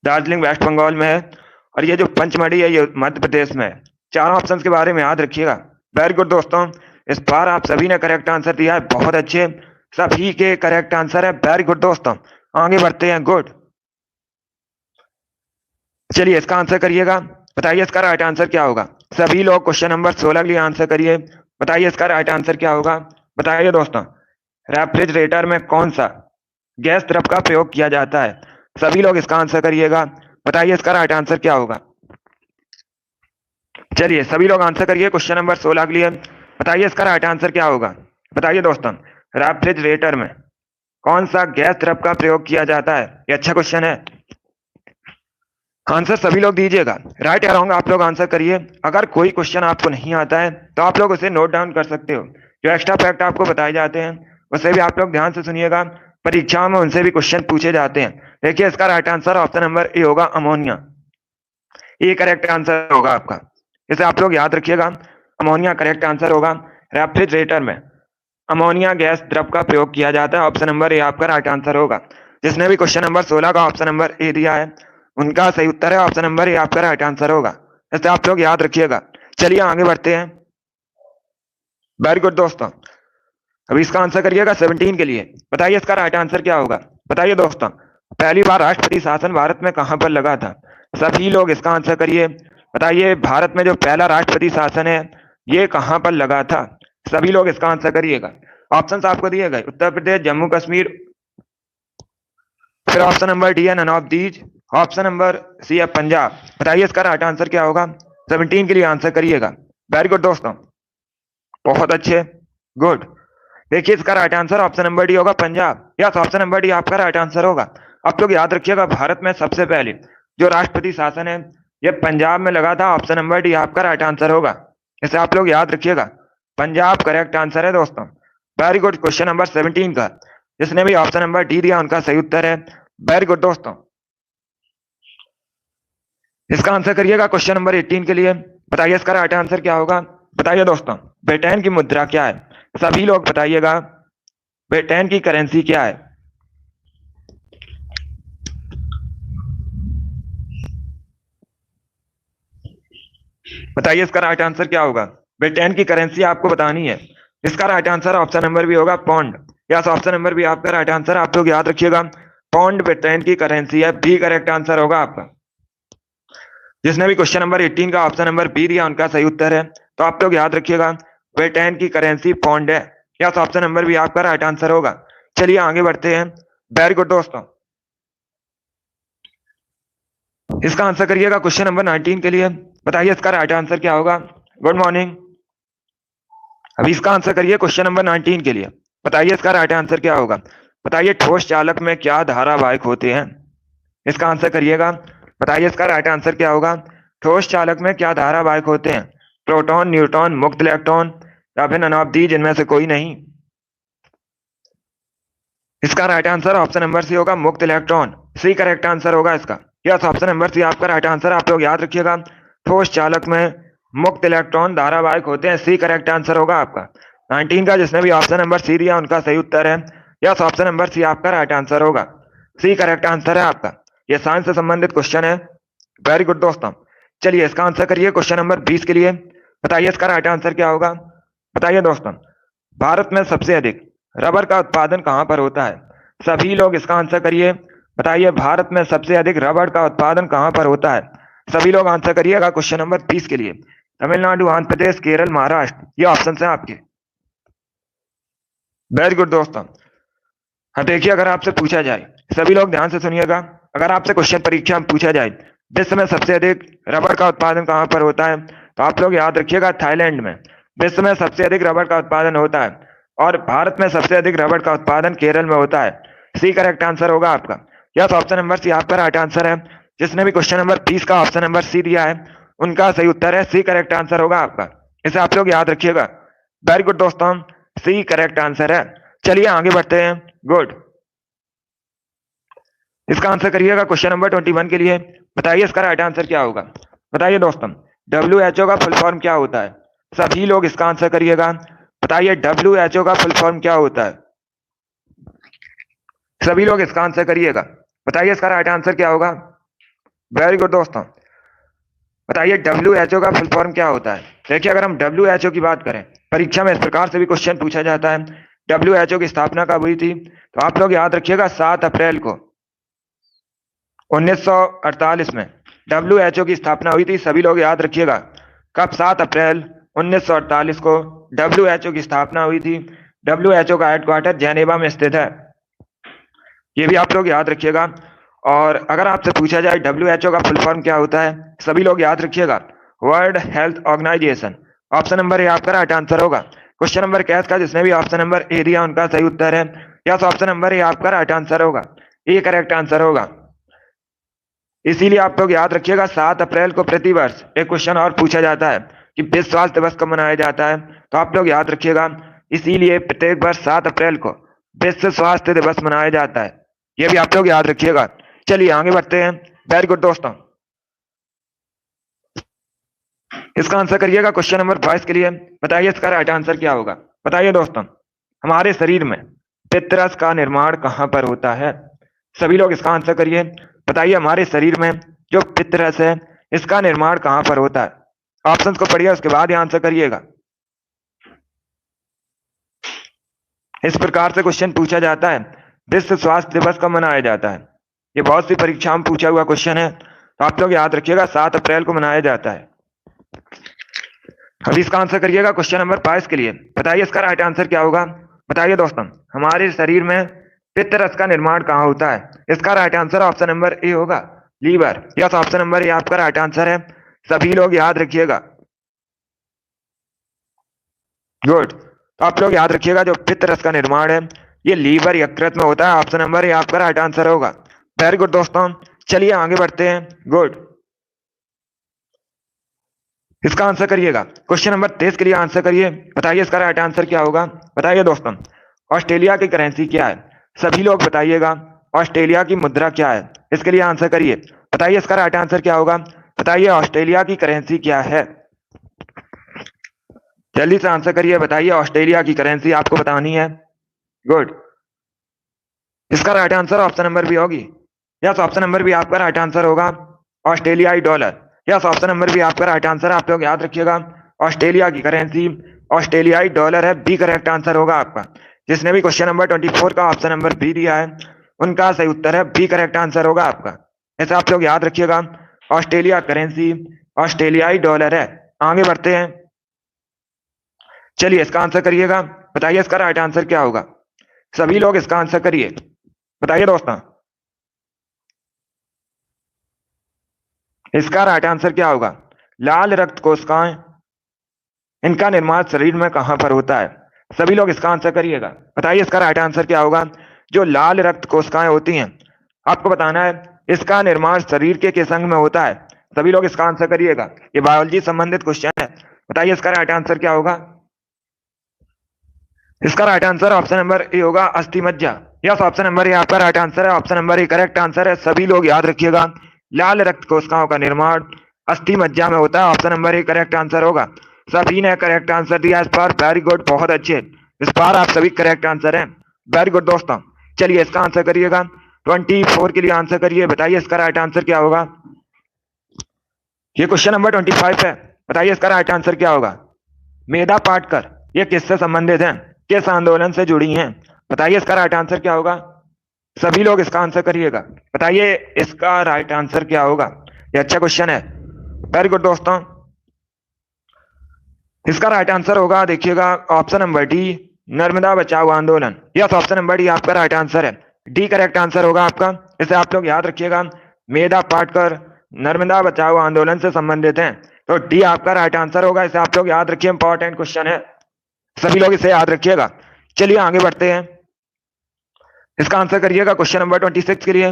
दार्जिलिंग वेस्ट बंगाल में है, और ये जो पंचमढ़ी है ये मध्य प्रदेश में है। चारों ऑप्शन के बारे में याद रखिएगा। वेरी गुड दोस्तों, इस बार आप सभी ने करेक्ट आंसर दिया है, बहुत अच्छे, सभी के करेक्ट आंसर है। वेरी गुड दोस्तों, आगे बढ़ते हैं। गुड, चलिए इसका आंसर करिएगा। बताइए इसका राइट आंसर क्या होगा। सभी लोग क्वेश्चन नंबर 16 के लिए आंसर करिए। बताइए इसका राइट आंसर क्या होगा। बताइए दोस्तों, रेफ्रिजरेटर में कौन सा गैस द्रव का प्रयोग किया जाता है। सभी लोग इसका आंसर करिएगा। बताइए इसका राइट आंसर क्या होगा। चलिए सभी लोग आंसर करिए क्वेश्चन नंबर 16 के लिए। बताइए इसका राइट आंसर क्या होगा। बताइए दोस्तों, रेफ्रिजरेटर में कौन सा गैस द्रव का प्रयोग किया जाता है। ये अच्छा क्वेश्चन है, आंसर सभी लोग दीजिएगा। राइट या रॉन्ग आप लोग आंसर करिए। अगर कोई क्वेश्चन आपको नहीं आता है तो आप लोग उसे नोट डाउन कर सकते हो। जो एक्स्ट्रा फैक्ट आपको बताए जाते हैं उसे भी आप लोग ध्यान से सुनिएगा, परीक्षाओं में उनसे भी क्वेश्चन पूछे जाते हैं। देखिए इसका right answer option number A होगा, अमोनिया। ये करेक्ट आंसर होगा आपका, इसे आप लोग याद रखिएगा, अमोनिया करेक्ट आंसर होगा। रेफ्रिजरेटर में अमोनिया गैस द्रव का प्रयोग किया जाता है, ऑप्शन नंबर ए आपका राइट आंसर होगा। जिसने भी क्वेश्चन नंबर 16 का ऑप्शन नंबर ए दिया है उनका सही उत्तर है, ऑप्शन नंबर ए आपका राइट आंसर होगा। इसे आप लोग याद रखिएगा। चलिए आगे बढ़ते हैं। वेरी गुड दोस्तों, अभी इसका आंसर करिएगा 17 के लिए। बताइए इसका राइट आंसर क्या होगा। बताइए दोस्तों, पहली बार राष्ट्रपति शासन भारत में कहां पर लगा था। सभी लोग इसका आंसर करिए। बताइए भारत में जो पहला राष्ट्रपति शासन है ये कहां पर लगा था। सभी लोग इसका आंसर करिएगा। ऑप्शंस आपको दिए गए, उत्तर प्रदेश, जम्मू कश्मीर, फिर ऑप्शन नंबर डी है none of these, option number C है पंजाब। बताइए इसका राइट आंसर क्या होगा। 17 के लिए आंसर करिएगा। वेरी गुड दोस्तों, बहुत अच्छे, गुड। देखिए इसका right answer option number D होगा, Punjab. Yes, option number D आपका राइट आंसर होगा। आप लोग याद रखिएगा, भारत में सबसे पहले जो राष्ट्रपति शासन है ये पंजाब में लगा था, ऑप्शन नंबर डी आपका राइट आंसर होगा। इसे आप लोग याद रखिएगा, पंजाब करेक्ट आंसर है दोस्तों। वेरी गुड, क्वेश्चन नंबर 17 का जिसने भी ऑप्शन नंबर डी दिया उनका सही उत्तर है। वेरी गुड दोस्तों, इसका आंसर करिएगा क्वेश्चन नंबर 18 के लिए। बताइए इसका राइट आंसर क्या होगा। बताइए दोस्तों, ब्रिटेन की मुद्रा क्या है। सभी लोग बताइएगा, ब्रिटेन की करेंसी क्या है। बताइए इसका राइट आंसर क्या होगा। ब्रिटेन की करेंसी आपको बतानी है। इसका right answer option number B होगा, pond. Yes, option number B आपका राइट आंसर। आप लोग याद रखिएगा, पौंड ब्रिटेन की करेंसी है, बी करेक्ट आंसर होगा आपका। जिसने भी क्वेश्चन नंबर 18 का ऑप्शन नंबर बी दिया उनका सही उत्तर है, तो आप लोग याद रखिएगा, ब्रिटेन की करेंसी पौंड है। यस, ऑप्शन नंबर भी आपका राइट आंसर होगा। चलिए आगे बढ़ते हैं। वेरी गुड दोस्तों, इसका आंसर करिएगा क्वेश्चन नंबर 19 के लिए। बताइए इसका राइट आंसर क्या होगा। गुड मॉर्निंग, अभी इसका आंसर करिए क्वेश्चन नंबर 19 के लिए। बताइए इसका राइट आंसर क्या होगा। बताइए ठोस चालक में क्या धारावाहिक होते हैं। इसका आंसर करिएगा। बताइए इसका राइट आंसर क्या होगा। ठोस चालक में क्या धारावाहिक होते हैं। प्रोटॉन, न्यूट्रॉन, मुक्त इलेक्ट्रॉन, या फिर नन ऑफ दीज, इनमें से कोई नहीं। इसका right answer option number C होगा, मुक्त इलेक्ट्रॉन। सी करेक्ट आंसर होगा इसका। यस, ऑप्शन नंबर सी आपका राइट आंसर। आप लोग याद रखिएगा, ठोस चालक में मुक्त इलेक्ट्रॉन धारावाहिक होते हैं, सी करेक्ट आंसर होगा आपका। 19 का जिसने भी ऑप्शन नंबर सी दिया उनका सही उत्तर है। यस, ऑप्शन नंबर सी आपका राइट आंसर होगा। सी करेक्ट आंसर है आपका। ये साइंस से संबंधित क्वेश्चन है। वेरी गुड दोस्तों। चलिए इसका आंसर करिए क्वेश्चन नंबर 20 के लिए। बताइए इसका राइट आंसर क्या होगा। बताइए दोस्तों, भारत में सबसे अधिक रबर का उत्पादन कहां पर होता है। सभी लोग इसका आंसर करिए। बताइए भारत में सबसे अधिक रबर का उत्पादन कहां पर होता है। सभी लोग आंसर करिएगा क्वेश्चन नंबर 20 के लिए। तमिलनाडु, आंध्र प्रदेश, केरल, महाराष्ट्र, ये ऑप्शन है आपके। वेरी गुड दोस्तों। हाँ देखिए, अगर आपसे पूछा जाए, सभी लोग ध्यान से सुनिएगा, अगर आपसे क्वेश्चन परीक्षा में पूछा जाए विश्व में सबसे अधिक रबर का उत्पादन कहां पर होता है, तो आप लोग याद रखिएगा थाईलैंड में विश्व में सबसे अधिक रबर का उत्पादन होता है, और भारत में सबसे अधिक रबर का उत्पादन केरल में होता है। सी करेक्ट आंसर होगा आपका। यस, ऑप्शन नंबर सी आपका राइट आंसर है। जिसने भी क्वेश्चन नंबर 20 का ऑप्शन नंबर सी दिया है उनका सही उत्तर है सी करेक्ट आंसर होगा आपका। इसे आप लोग याद रखिएगा। वेरी गुड दोस्तों, सी करेक्ट आंसर है। चलिए आगे बढ़ते हैं। गुड। इसका आंसर करिएगा क्वेश्चन नंबर 21 के लिए। बताइए इसका राइट आंसर क्या होगा। बताइए दोस्तों, WHO का फुल फॉर्म क्या होता है। सभी लोग इसका आंसर करिएगा। बताइए WHO का फुल फॉर्म क्या होता है। सभी लोग इसका आंसर करिएगा। बताइए इसका राइट आंसर क्या होगा। वेरी गुड दोस्तों। बताइए WHO का फुल फॉर्म क्या होता है। देखिए, अगर हम WHO की बात करें, परीक्षा में इस प्रकार से भी क्वेश्चन पूछा जाता है। WHO की स्थापना कब हुई थी, तो आप लोग याद रखिएगा 7 अप्रैल को 1948 में WHO की स्थापना हुई थी। सभी लोग याद रखिएगा कब, 7 अप्रैल 1948 को WHO की स्थापना हुई थी। WHO का हेडक्वार्टर जेनेवा में स्थित है, ये भी आप लोग याद रखिएगा। और अगर आपसे पूछा जाए WHO का फुल फॉर्म क्या होता है, सभी लोग याद रखिएगा World Health Organization. Option number A आपका राइट आंसर होगा। क्वेश्चन नंबर कैस का जिसने भी ऑप्शन नंबर ए दिया उनका सही उत्तर है। यस, ऑप्शन नंबर ए आपका राइट आंसर होगा। ए करेक्ट आंसर होगा। इसीलिए आप लोग याद रखिएगा 7 अप्रैल को प्रतिवर्ष एक क्वेश्चन और पूछा जाता है कि विश्व स्वास्थ्य दिवस कब मनाया जाता है, तो आप लोग याद रखिएगा इसीलिए प्रत्येक वर्ष 7 अप्रैल को विश्व स्वास्थ्य दिवस मनाया जाता है, ये भी आप लोग याद रखिएगा। चलिए आगे बढ़ते हैं। वेरी गुड दोस्तों। इसका आंसर करिएगा क्वेश्चन नंबर 22 के लिए। बताइए इसका राइट आंसर क्या होगा। बताइए दोस्तों, हमारे शरीर में पित्तरस का निर्माण कहां पर होता है। सभी लोग इसका आंसर करिए। बताइए हमारे शरीर में जो पित्तरस है इसका निर्माण कहां पर होता है। ऑप्शंस को पढ़िए, उसके बाद ही आंसर करिएगा। इस प्रकार से क्वेश्चन पूछा जाता है विश्व स्वास्थ्य दिवस कब मनाया जाता है। ये बहुत सी परीक्षाओं में पूछा हुआ क्वेश्चन है, तो आप लोग याद रखिएगा 7 अप्रैल को मनाया जाता है। अभी इसका आंसर करिएगा क्वेश्चन नंबर 22 के लिए। बताइए इसका राइट आंसर क्या होगा। बताइए दोस्तों, हमारे शरीर में पित्तरस का निर्माण कहां होता है। इसका right answer option number A होगा, liver. Yes, option number A आपका राइट आंसर है। सभी लोग याद रखिएगा। गुड। तो आप लोग याद रखिएगा जो पित्तरस का निर्माण है ये लीवर यकृत में होता है। ऑप्शन नंबर ए आपका राइट आंसर होगा। वेरी गुड दोस्तों। चलिए आगे बढ़ते हैं। गुड। इसका आंसर करिएगा क्वेश्चन नंबर 23 के लिए आंसर करिए। बताइए इसका राइट आंसर क्या होगा। बताइए दोस्तों, ऑस्ट्रेलिया की करेंसी क्या है। सभी लोग बताइएगा ऑस्ट्रेलिया की मुद्रा क्या है। इसके लिए आंसर करिए। बताइए इसका राइट आंसर क्या होगा। बताइए ऑस्ट्रेलिया की करेंसी क्या है। जल्दी से आंसर करिए। बताइए ऑस्ट्रेलिया की करेंसी आपको बतानी है। गुड। इसका right answer option number B होगी। यस, ऑप्शन नंबर बी आपका राइट आंसर होगा, ऑस्ट्रेलियाई dollar. Yes, option number B आपका राइट आंसर है। आप लोग याद रखिएगा ऑस्ट्रेलिया की करेंसी ऑस्ट्रेलियाई डॉलर है। बी करेक्ट आंसर होगा आपका। जिसने भी क्वेश्चन नंबर 24 का ऑप्शन नंबर बी दिया है उनका सही उत्तर है बी करेक्ट आंसर होगा आपका। ऐसे आप लोग याद रखिएगा ऑस्ट्रेलिया करेंसी ऑस्ट्रेलियाई डॉलर है। आगे बढ़ते हैं। चलिए इसका आंसर करिएगा। बताइए इसका राइट आंसर क्या होगा। सभी लोग इसका आंसर करिए। बताइए दोस्तों, इसका राइट आंसर क्या होगा। लाल रक्त कोशिकाएं, इनका निर्माण शरीर में कहां पर होता है। सभी लोग इसका आंसर करिएगा। बताइए इसका राइट आंसर क्या होगा। जो लाल रक्त कोशिकाएं होती हैं आपको बताना है इसका निर्माण शरीर के किस अंग में होता है। सभी लोग इसका आंसर करिएगा। ये बायोलॉजी संबंधित क्वेश्चन है। बताइए इसका राइट आंसर क्या होगा। इसका right answer option number A होगा, अस्थि मज्जा। यस, ऑप्शन नंबर ए आपका राइट आंसर है। Option number A correct answer है। सभी लोग याद रखिएगा लाल रक्त कोशिकाओं का निर्माण अस्थि मज्जा में होता है। Option number A correct answer होगा। सभी ने करेक्ट आंसर दिया इस बार। वेरी गुड, बहुत अच्छे। इस बार आप सभी करेक्ट आंसर हैं। वेरी गुड दोस्तों। चलिए इसका आंसर करिएगा। 24 के लिए आंसर करिए, बताइए इसका राइट आंसर क्या होगा। ये क्वेश्चन नंबर 25 है, बताइए इसका राइट आंसर क्या होगा। मेधा पाटकर ये किससे संबंधित हैं, किस आंदोलन से जुड़ी हैं, बताइए इसका राइट आंसर क्या होगा। सभी लोग इसका आंसर करिएगा, बताइए इसका राइट आंसर क्या होगा। ये अच्छा क्वेश्चन है। वेरी गुड दोस्तों। इसका राइट आंसर होगा, देखिएगा, ऑप्शन नंबर डी, नर्मदा बचाओ आंदोलन। यस, ऑप्शन नंबर डी आपका राइट आंसर है। डी करेक्ट आंसर होगा आपका। इसे आप लोग याद रखिएगा, मेधा पाटकर नर्मदा बचाओ आंदोलन से संबंधित हैं, तो डी आपका राइट आंसर होगा। इसे आप लोग याद रखिए, इंपॉर्टेंट क्वेश्चन है, सभी लोग इसे याद रखिएगा। चलिए आगे बढ़ते हैं, इसका आंसर करिएगा क्वेश्चन नंबर 26 के लिए,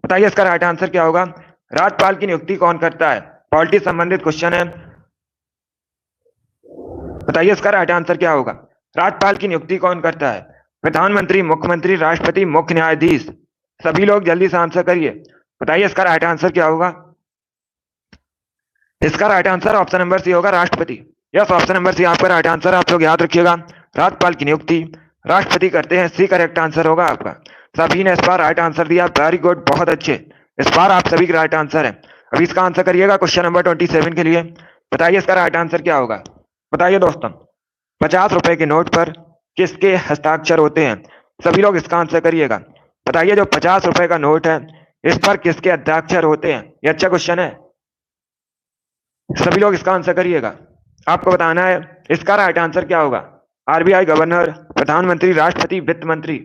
बताइए इसका राइट आंसर क्या होगा। राज्यपाल की नियुक्ति कौन करता है, पॉलिटिक्स संबंधित क्वेश्चन है, बताइए इसका राइट आंसर क्या होगा। राज्यपाल की नियुक्ति कौन करता है, प्रधानमंत्री, मुख्यमंत्री, राष्ट्रपति, मुख्य न्यायाधीश। सभी लोग जल्दी से आंसर करिए, बताइए इसका राइट आंसर क्या होगा। इसका right answer option number C होगा, राष्ट्रपति। यस, ऑप्शन नंबर सी आपका राइट आंसर, आप लोग याद रखिएगा, राज्यपाल की नियुक्ति राष्ट्रपति करते हैं, सी करेक्ट आंसर होगा आपका। सभी ने इस बार राइट आंसर दिया, वेरी गुड, बहुत अच्छे, इस बार आप सभी का राइट आंसर है। अभी इसका आंसर करिएगा क्वेश्चन नंबर 27 के लिए, बताइए इसका राइट आंसर क्या होगा। बताइए दोस्तों, 50 रुपए के नोट पर किसके हस्ताक्षर होते हैं, सभी लोग इसका आंसर करिएगा, बताइए जो 50 रुपए का नोट है इस पर किसके हस्ताक्षर होते हैं। ये अच्छा क्वेश्चन है, सभी लोग इसका आंसर करिएगा, आपको बताना है इसका राइट आंसर क्या होगा। आरबीआई गवर्नर, प्रधानमंत्री, राष्ट्रपति, वित्त मंत्री।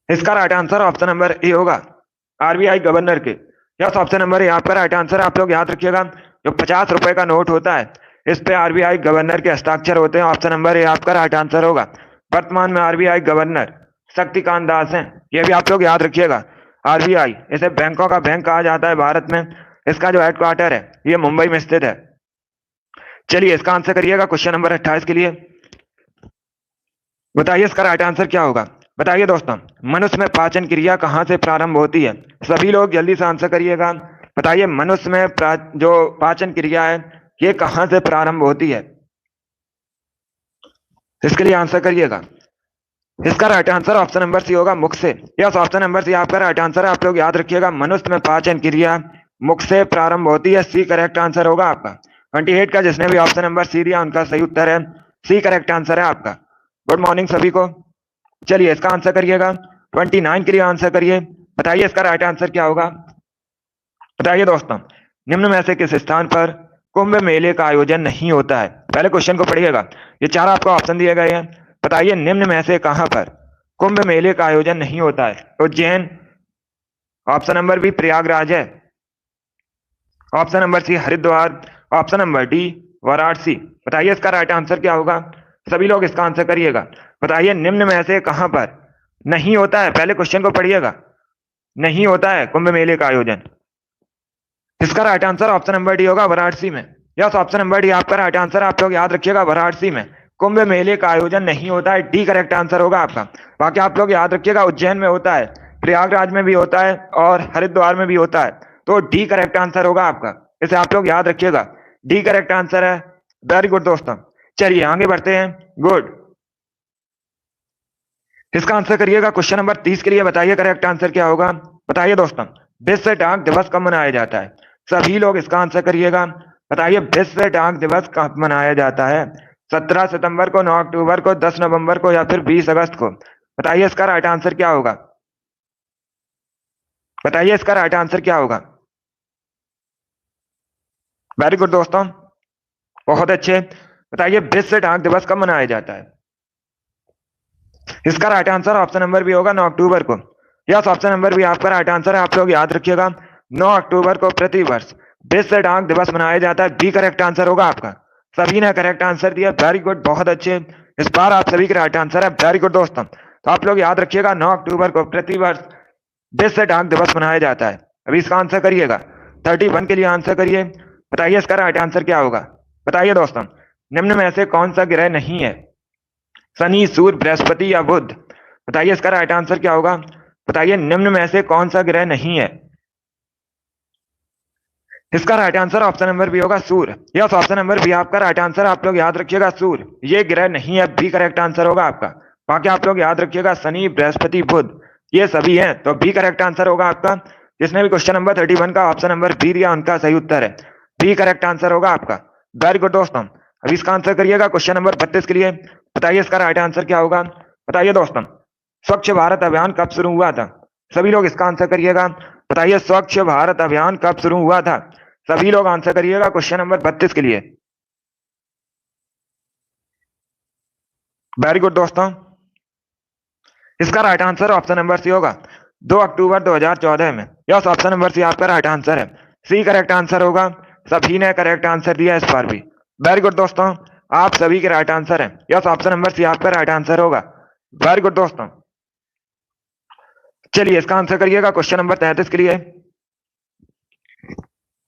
इसका right answer option number A होगा, आरबीआई गवर्नर के। यस, ऑप्शन नंबर ए आपका राइट आंसर, आप लोग याद रखिएगा, जो 50 रुपए का नोट होता है इस पे आरबीआई गवर्नर के हस्ताक्षर होते हैं, ऑप्शन नंबर ए आपका राइट आंसर होगा। वर्तमान में आरबीआई गवर्नर शक्तिकांत दास हैं, ये भी आप लोग याद रखिएगा। आरबीआई, इसे बैंकों का बैंक कहा जाता है भारत में, इसका जो हेडक्वार्टर है ये मुंबई में स्थित है। चलिए इसका आंसर करिएगा क्वेश्चन नंबर 28 के लिए, बताइए इसका राइट आंसर क्या होगा। बताइए दोस्तों, मनुष्य में पाचन क्रिया कहां से प्रारंभ होती है, सभी लोग जल्दी से आंसर करिएगा, बताइए मनुष्य में जो पाचन क्रिया है ये कहां से प्रारंभ होती है, इसके लिए आंसर करिएगा। इसका right answer option number C होगा, मुख से। यस, ऑप्शन नंबर सी आपका राइट आंसर है, आप लोग याद रखिएगा, मनुष्य में पाचन क्रिया मुख से प्रारंभ होती है, सी करेक्ट आंसर होगा आपका। 28 का जिसने भी ऑप्शन नंबर सी दिया उनका सही उत्तर है, सी करेक्ट आंसर है आपका। गुड मॉर्निंग सभी को। चलिए इसका आंसर करिएगा, 29 के लिए आंसर करिए, बताइए इसका राइट आंसर क्या होगा। बताइए दोस्तों, निम्न में से किस स्थान पर कुंभ मेले का आयोजन नहीं होता है, पहले क्वेश्चन को पढ़िएगा, ये चार आपको ऑप्शन दिए गए हैं, बताइए निम्न में से कहां पर कुंभ मेले का आयोजन नहीं होता है। Ujjain, option number B Prayagraj है, option number C Haridwar, option number D Varanasi. बताइए इसका राइट आंसर क्या होगा, सभी लोग इसका आंसर करिएगा, बताइए निम्न में से कहां पर नहीं होता है, पहले क्वेश्चन को पढ़िएगा, नहीं होता है कुंभ मेले का आयोजन। इसका right answer option number D होगा, वाराणसी में। यस, ऑप्शन नंबर डी आपका राइट आंसर, आप लोग याद रखिएगा, वाराणसी में कुंभ मेले का आयोजन नहीं होता है, डी करेक्ट आंसर होगा आपका। बाकी आप लोग याद रखिएगा, उज्जैन में होता है, प्रयागराज में भी होता है और हरिद्वार में भी होता है, तो डी करेक्ट आंसर होगा आपका, इसे आप लोग याद रखिएगा, डी करेक्ट आंसर है। वेरी गुड दोस्तों, चलिए आगे बढ़ते हैं, गुड। इसका आंसर करिएगा क्वेश्चन नंबर 30 के लिए, बताइए करेक्ट आंसर क्या होगा। बताइए दोस्तों, विश्व डाक दिवस कब मनाया जाता है, सभी लोग इसका आंसर करिएगा, बताइए विश्व डाक दिवस कब मनाया जाता है। 17 सितंबर को, 9 अक्टूबर को, 10 नवंबर को या फिर 20 अगस्त को। बताइए इसका राइट आंसर क्या होगा, बताइए इसका राइट आंसर क्या होगा। वेरी गुड दोस्तों, बहुत अच्छे, बताइए विश्व डाक दिवस कब मनाया जाता है। इसका right answer option number B होगा, 9 अक्टूबर को। यस, ऑप्शन नंबर बी आपका राइट आंसर है, आप लोग याद रखिएगा, 9 अक्टूबर को प्रति वर्ष विश्व डाक दिवस मनाया जाता है, बी करेक्ट आंसर होगा आपका। सभी ने करेक्ट आंसर दिया, वेरी गुड, बहुत अच्छे, इस बार आप सभी का राइट आंसर है, वेरी गुड दोस्तों। तो आप लोग याद रखिएगा, 9 अक्टूबर को प्रति वर्ष विश्व डाक दिवस मनाया जाता है। अभी इसका आंसर करिएगा, 31 के लिए आंसर करिए, बताइए इसका राइट आंसर क्या होगा। बताइए दोस्तों, निम्न में से कौन सा ग्रह नहीं है, शनि, सूर्य, बृहस्पति या बुध। बताइए इसका राइट आंसर क्या होगा, बताइए निम्न में से कौन सा ग्रह नहीं है। इसका right answer option number B होगा सूर्य। यस, ऑप्शन नंबर बी आपका राइट आंसर। आप लोग याद रखिएगा सूर्य ये ग्रह नहीं है, बी करेक्ट आंसर होगा आपका। बाकी आप लोग याद रखिएगा शनि, बृहस्पति, बुध ये सभी हैं, तो बी करेक्ट आंसर होगा आपका। जिसने भी क्वेश्चन नंबर 31 का ऑप्शन नंबर बी दिया उनका सही उत्तर है, बी करेक्ट आंसर होगा आपका। वेरी गुड दोस्तों, अभी इसका आंसर करिएगा क्वेश्चन नंबर 32 के लिए। बताइए इसका राइट आंसर क्या होगा। बताइए दोस्तों, स्वच्छ भारत अभियान कब शुरू हुआ था। सभी लोग इसका आंसर करिएगा। बताइए स्वच्छ भारत अभियान कब शुरू हुआ था। सभी लोग आंसर करिएगा क्वेश्चन नंबर 32 के लिए। वेरी गुड दोस्तों, इसका right answer option number C होगा 2 अक्टूबर 2014 में। यस, ऑप्शन नंबर सी आपका राइट आंसर है, सी करेक्ट आंसर होगा। सभी ने करेक्ट आंसर दिया इस बार भी। वेरी गुड दोस्तों, आप सभी के राइट आंसर है। यस, ऑप्शन नंबर सी आपका राइट आंसर होगा। वेरी गुड दोस्तों, चलिए इसका आंसर करिएगा क्वेश्चन नंबर 33 के लिए।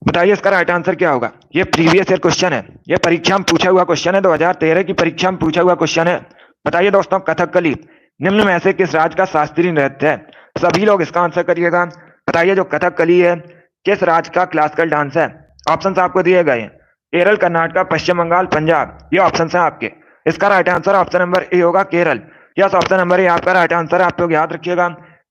बताइए इसका राइट आंसर क्या होगा। ये प्रीवियस ईयर क्वेश्चन है, ये परीक्षा में पूछा हुआ क्वेश्चन है, 2013 की परीक्षा में पूछा हुआ क्वेश्चन है। बताइए दोस्तों, कथकली निम्न में से किस राज्य का शास्त्रीय नृत्य है। सभी लोग इसका आंसर करिएगा। बताइए जो कथकली है किस राज्य का क्लासिकल डांस है। ऑप्शन आपको दिए गए हैं, केरल, कर्नाटक, पश्चिम बंगाल, पंजाब, ये ऑप्शन है आपके। इसका right answer option number A होगा, Kerala. Yes, option number A आपका राइट आंसर है। आप लोग याद रखिएगा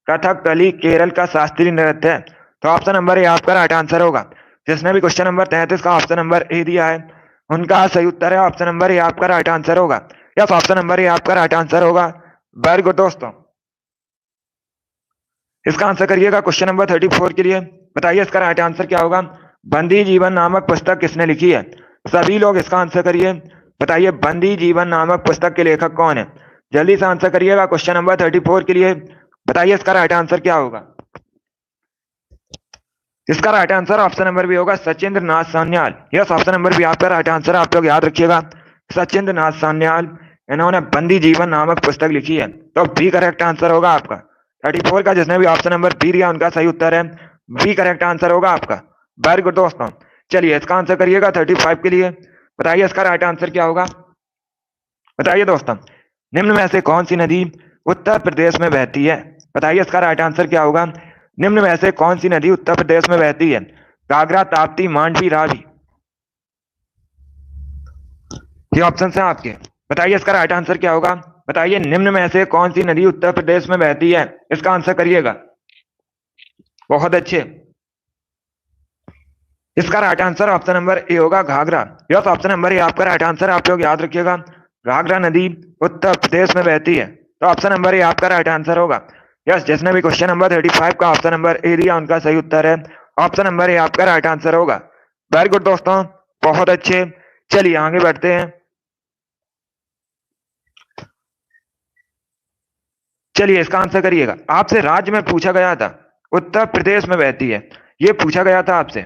कथकली केरल का शास्त्रीय नृत्य है, तो ऑप्शन नंबर ए आपका राइट आंसर होगा। जिसने भी क्वेश्चन नंबर 33 का ऑप्शन नंबर ए दिया है उनका सही उत्तर है ऑप्शन नंबर ए आपका राइट आंसर होगा। यस, ऑप्शन नंबर ए आपका राइट आंसर होगा। वेरी गुड दोस्तों, इसका आंसर करिएगा क्वेश्चन नंबर 34 के लिए। बताइए इसका राइट आंसर क्या होगा। बंदी जीवन नामक पुस्तक किसने लिखी है। सभी लोग इसका आंसर करिए। बताइए बंदी जीवन नामक पुस्तक के लेखक कौन है। जल्दी से आंसर करिएगा क्वेश्चन नंबर 34 के लिए। बताइए इसका राइट आंसर क्या होगा। इसका right answer option number B होगा, Sachindra Nath Sanyal. Yes, option number B आपका राइट आंसर। आप लोग याद रखिएगा सचिंद्र नाथ सान्याल, इन्होंने बंदी जीवन नामक पुस्तक लिखी है, तो बी करेक्ट आंसर होगा आपका। 34 का जिसने भी ऑप्शन नंबर बी दिया उनका सही उत्तर है, बी करेक्ट आंसर होगा आपका। वेरी गुड दोस्तों, चलिए इसका आंसर करिएगा 35 के लिए। बताइए इसका राइट आंसर क्या होगा। बताइए दोस्तों, निम्न में से कौन सी नदी उत्तर प्रदेश में बहती है। बताइए इसका राइट आंसर क्या होगा। निम्न में से कौन सी नदी उत्तर प्रदेश में बहती है। घाघरा, ताप्ती, मांडवी, रावी, ये ऑप्शन है आपके। बताइए इसका राइट आंसर क्या होगा। बताइए निम्न में से कौन सी नदी उत्तर प्रदेश में बहती है, इसका आंसर करिएगा। बहुत अच्छे, इसका right answer option number A होगा, Ghaghara. Yes, option number A आपका राइट आंसर। आप लोग याद रखिएगा घाघरा नदी उत्तर प्रदेश में बहती है, तो ऑप्शन नंबर ए आपका राइट आंसर होगा। यस, जिसने भी क्वेश्चन नंबर 35 का ऑप्शन नंबर ए दिया उनका सही उत्तर है, ऑप्शन नंबर ए आपका राइट आंसर होगा। वेरी गुड दोस्तों, बहुत अच्छे। चलिए आगे बढ़ते हैं। चलिए इसका आंसर करिएगा। आपसे राज्य में पूछा गया था, उत्तर प्रदेश में बहती है, ये पूछा गया था आपसे।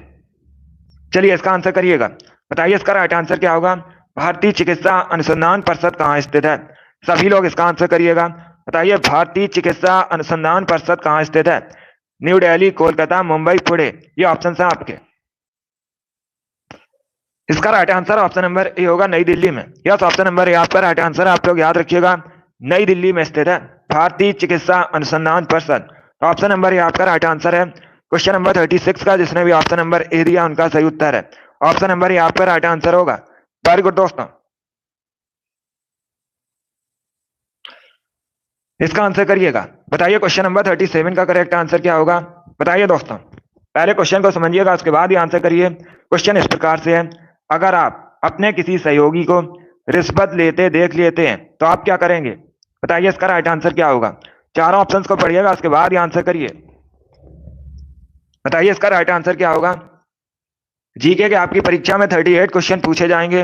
चलिए इसका आंसर करिएगा। बताइए इसका राइट आंसर क्या होगा। भारतीय चिकित्सा अनुसंधान परिषद कहाँ स्थित है। सभी लोग इसका आंसर करिएगा। बताइए भारतीय चिकित्सा अनुसंधान परिषद कहाँ स्थित है। न्यू दिल्ली, कोलकाता, मुंबई, पुणे, ये ऑप्शन है आपके। इसका right answer option number A होगा, नई दिल्ली में। यस, ऑप्शन नंबर ए आपका राइट आंसर। आप लोग याद रखिएगा नई दिल्ली में स्थित है भारतीय चिकित्सा अनुसंधान परिषद, ऑप्शन नंबर ए आपका राइट आंसर है। क्वेश्चन नंबर 36 का जिसने भी ऑप्शन नंबर ए दिया उनका सही उत्तर है, ऑप्शन नंबर ए आपका राइट आंसर होगा। वेरी गुड दोस्तों, इसका आंसर करिएगा। बताइए क्वेश्चन नंबर 37 का करेक्ट आंसर क्या होगा। बताइए दोस्तों, पहले क्वेश्चन को समझिएगा उसके बाद ही आंसर करिए। क्वेश्चन इस प्रकार से है, अगर आप अपने किसी सहयोगी को रिश्वत लेते देख लेते हैं तो आप क्या करेंगे। बताइए इसका राइट आंसर क्या होगा। चारों ऑप्शंस को पढ़िएगा उसके बाद ही आंसर करिए। बताइए इसका राइट आंसर क्या होगा। जीके के आपकी परीक्षा में 38 क्वेश्चन पूछे जाएंगे।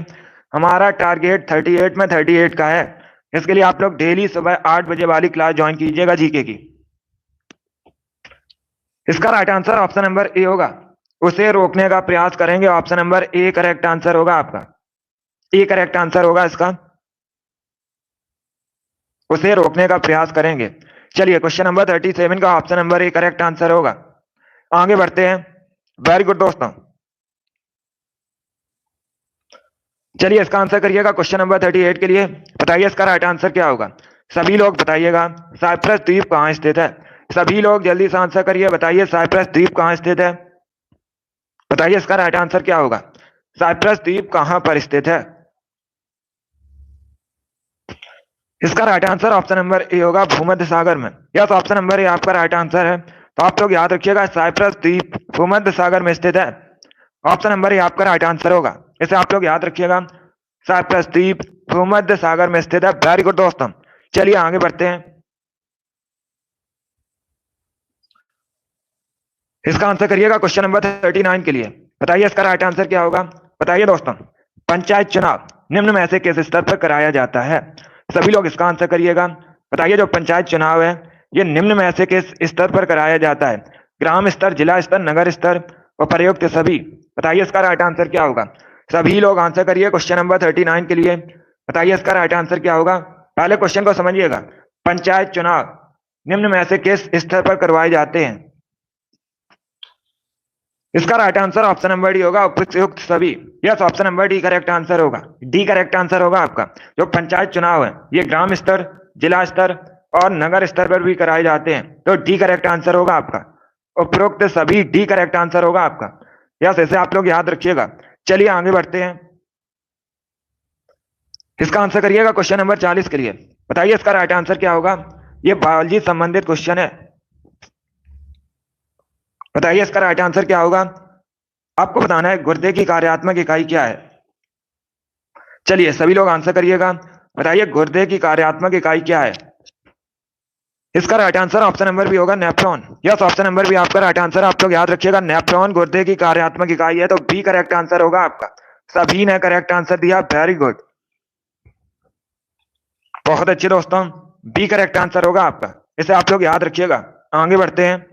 हमारा टारगेट 38 में 38 का है। इसके लिए आप लोग डेली सुबह 8 बजे वाली क्लास ज्वाइन कीजिएगा जीके की। इसका right answer option number A होगा, उसे रोकने का प्रयास करेंगे, option number A correct answer होगा आपका। ए करेक्ट आंसर होगा इसका, उसे रोकने का प्रयास करेंगे। चलिए क्वेश्चन नंबर 37 का option number A correct answer होगा। आगे बढ़ते हैं। वेरी गुड दोस्तों, चलिए इसका आंसर करिएगा क्वेश्चन नंबर 38 के लिए। बताइए इसका राइट आंसर क्या होगा। सभी लोग बताइएगा साइप्रस द्वीप कहाँ स्थित है। सभी लोग जल्दी से आंसर करिए। बताइए साइप्रस द्वीप कहाँ स्थित है। बताइए इसका राइट आंसर क्या होगा। साइप्रस द्वीप कहां पर स्थित है। इसका right answer option number A होगा भूमध्य सागर में। यस, ऑप्शन नंबर ए आपका राइट आंसर है। तो आप लोग याद रखिएगा साइप्रस द्वीप भूमध्य सागर में स्थित है। ऑप्शन नंबर ए आपका राइट आंसर होगा, इसे आप लोग याद रखिएगा। साइप्रस द्वीप भूमध्य सागर में स्थित है। वेरी गुड दोस्तों, चलिए आगे बढ़ते हैं। इसका आंसर करिएगा क्वेश्चन नंबर 39 के लिए। बताइए इसका राइट आंसर क्या होगा। बताइए दोस्तों, पंचायत चुनाव निम्न में से किस स्तर पर कराया जाता है। सभी लोग इसका आंसर करिएगा। बताइए जो पंचायत चुनाव है ये निम्न में से किस स्तर पर कराया जाता है। ग्राम स्तर, जिला स्तर, नगर स्तर और प्रयुक्त सभी। बताइए इसका राइट आंसर क्या होगा। सभी लोग आंसर करिए क्वेश्चन नंबर 39 के लिए। बताइए इसका राइट आंसर क्या होगा। पहले क्वेश्चन को समझिएगा। पंचायत चुनाव निम्न में से किस स्तर पर करवाए जाते हैं। इसका right answer option number D होगा, उपयुक्त सभी। Yes, option number D correct answer होगा। डी करेक्ट आंसर होगा आपका। जो पंचायत चुनाव है ये ग्राम स्तर, जिला स्तर और नगर स्तर पर भी कराए जाते हैं, तो डी करेक्ट आंसर होगा आपका। उपरोक्त सभी, डी करेक्ट आंसर होगा आपका। यस, इसे आप लोग याद रखिएगा। चलिए आगे बढ़ते हैं। इसका आंसर करिएगा क्वेश्चन नंबर 40 के लिए। बताइए इसका राइट आंसर क्या होगा। ये बायोलॉजी संबंधित क्वेश्चन है। बताइए इसका राइट आंसर क्या होगा। आपको बताना है गुर्दे की कार्यात्मक इकाई क्या है। चलिए सभी लोग आंसर करिएगा। बताइए गुर्दे की कार्यात्मक इकाई क्या है। इसका right answer option number B होगा, nephron. Yes, option number B आपका राइट आंसर। आप लोग याद रखिएगा नेफ्रॉन गुर्दे की कार्यात्मक इकाई है, तो बी करेक्ट आंसर होगा आपका। सभी ने करेक्ट आंसर दिया, वेरी गुड, बहुत अच्छे दोस्तों। बी करेक्ट आंसर होगा आपका, इसे आप लोग याद रखिएगा। आगे बढ़ते हैं।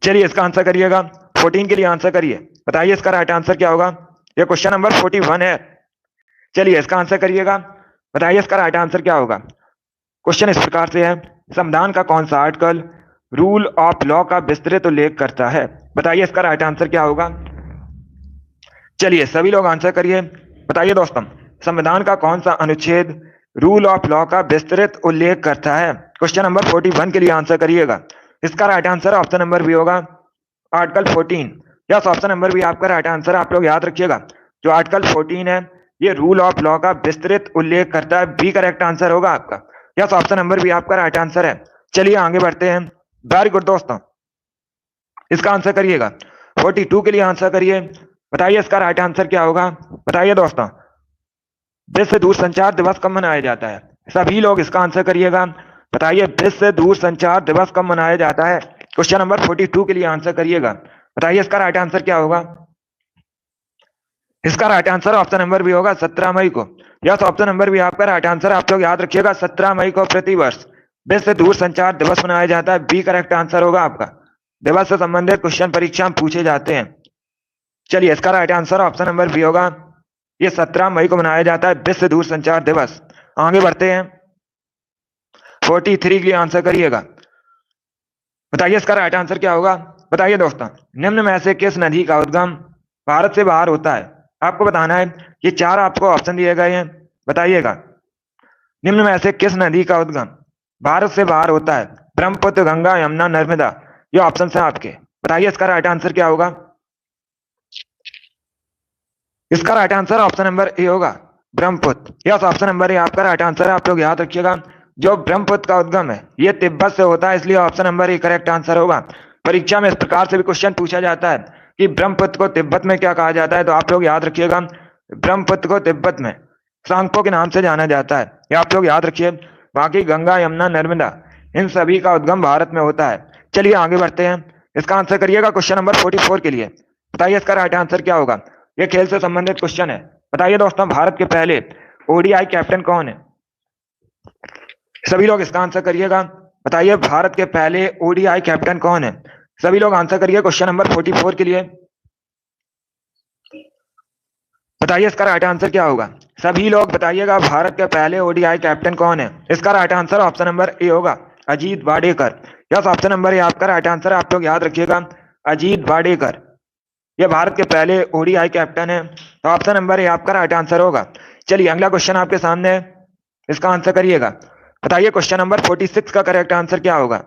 चलिए इसका आंसर करिएगा। 14 के लिए आंसर करिए। बताइए इसका राइट आंसर क्या होगा। ये क्वेश्चन नंबर 41 है। चलिए इसका आंसर करिएगा। बताइए इसका राइट आंसर क्या होगा। क्वेश्चन इस प्रकार से है, संविधान का कौन सा आर्टिकल रूल ऑफ लॉ का विस्तृत उल्लेख करता है। बताइए इसका राइट आंसर क्या होगा। चलिए सभी लोग आंसर करिए। बताइए दोस्तों, संविधान का कौन सा अनुच्छेद रूल ऑफ लॉ का विस्तृत उल्लेख करता है। क्वेश्चन नंबर 41 के लिए आंसर करिएगा। इसका right answer option number B होगा, article 14। Yes, option number B आपका राइट आंसर। आप लोग याद रखिएगा जो आर्टिकल 14 है ये रूल ऑफ लॉ का विस्तृत उल्लेख करता है। बी करेक्ट आंसर होगा आपका। यस, ऑप्शन नंबर बी आपका राइट आंसर है। चलिए आगे बढ़ते हैं। वेरी गुड दोस्तों, इसका आंसर करिएगा। 42 के लिए आंसर करिए। बताइए इसका राइट आंसर क्या होगा। बताइए दोस्तों, विश्व दूरसंचार दिवस कब मनाया जाता है। सभी लोग इसका आंसर करिएगा। बताइए विश्व दूरसंचार दिवस कब मनाया जाता है। क्वेश्चन नंबर 42 के लिए आंसर करिएगा। बताइए इसका राइट आंसर क्या होगा। इसका right answer option number B होगा, 17 मई को। यस, ऑप्शन नंबर बी आपका राइट आंसर। आप लोग याद रखिएगा 17 मई को प्रतिवर्ष विश्व दूरसंचार दिवस मनाया जाता है। बी करेक्ट आंसर होगा आपका। दिवस से संबंधित क्वेश्चन परीक्षा में पूछे जाते हैं। चलिए इसका right answer option number B होगा, ये 17 मई को मनाया जाता है विश्व दूरसंचार दिवस। आगे बढ़ते हैं। 43 के लिए आंसर करिएगा। बताइए इसका राइट आंसर क्या होगा। बताइए दोस्तों, निम्न में से किस नदी का उद्गम भारत से बाहर होता है। आपको बताना है, ये 4 आपको ऑप्शन दिए गए हैं। बताइएगा निम्न में से किस नदी का उद्गम भारत से बाहर होता है। ब्रह्मपुत्र, गंगा, यमुना, नर्मदा, ये ऑप्शन है आपके। बताइए इसका राइट आंसर क्या होगा। इसका right answer option number A होगा, Brahmaputra. Yes, option number A आपका राइट आंसर है। आप लोग याद रखिएगा जो ब्रह्मपुत्र का उद्गम है ये तिब्बत से होता है, इसलिए option number A correct answer होगा। परीक्षा में इस प्रकार से भी क्वेश्चन पूछा जाता है कि ब्रह्मपुत्र को तिब्बत में क्या कहा जाता है, तो आप लोग याद रखिएगा ब्रह्मपुत्र को तिब्बत में सांगपो के नाम से जाना जाता है, ये आप लोग याद रखिए। बाकी गंगा, यमुना, नर्मदा इन सभी का उद्गम भारत में होता है। चलिए आगे बढ़ते हैं। इसका आंसर करिएगा क्वेश्चन नंबर 44 के लिए। बताइए इसका राइट आंसर क्या होगा। ये खेल से संबंधित क्वेश्चन है। बताइए दोस्तों, भारत के पहले ओडीआई कैप्टन कौन है। सभी लोग इसका आंसर करिएगा। बताइए भारत के पहले ओडीआई कैप्टन कौन है। सभी लोग आंसर करिए क्वेश्चन नंबर 44 के लिए। बताइए इसका राइट आंसर क्या होगा। सभी लोग बताइएगा भारत के पहले ओडीआई कैप्टन कौन है। इसका right answer option number A होगा, Ajit Wadekar. Yes, option number A आपका राइट आंसर। आप लोग याद रखिएगा अजीत वाडेकर ये भारत के पहले ओडीआई कैप्टन है, तो ऑप्शन नंबर ए आपका राइट आंसर होगा। चलिए अगला क्वेश्चन आपके सामने है, इसका आंसर करिएगा। बताइए क्वेश्चन नंबर 46 का करेक्ट आंसर क्या होगा।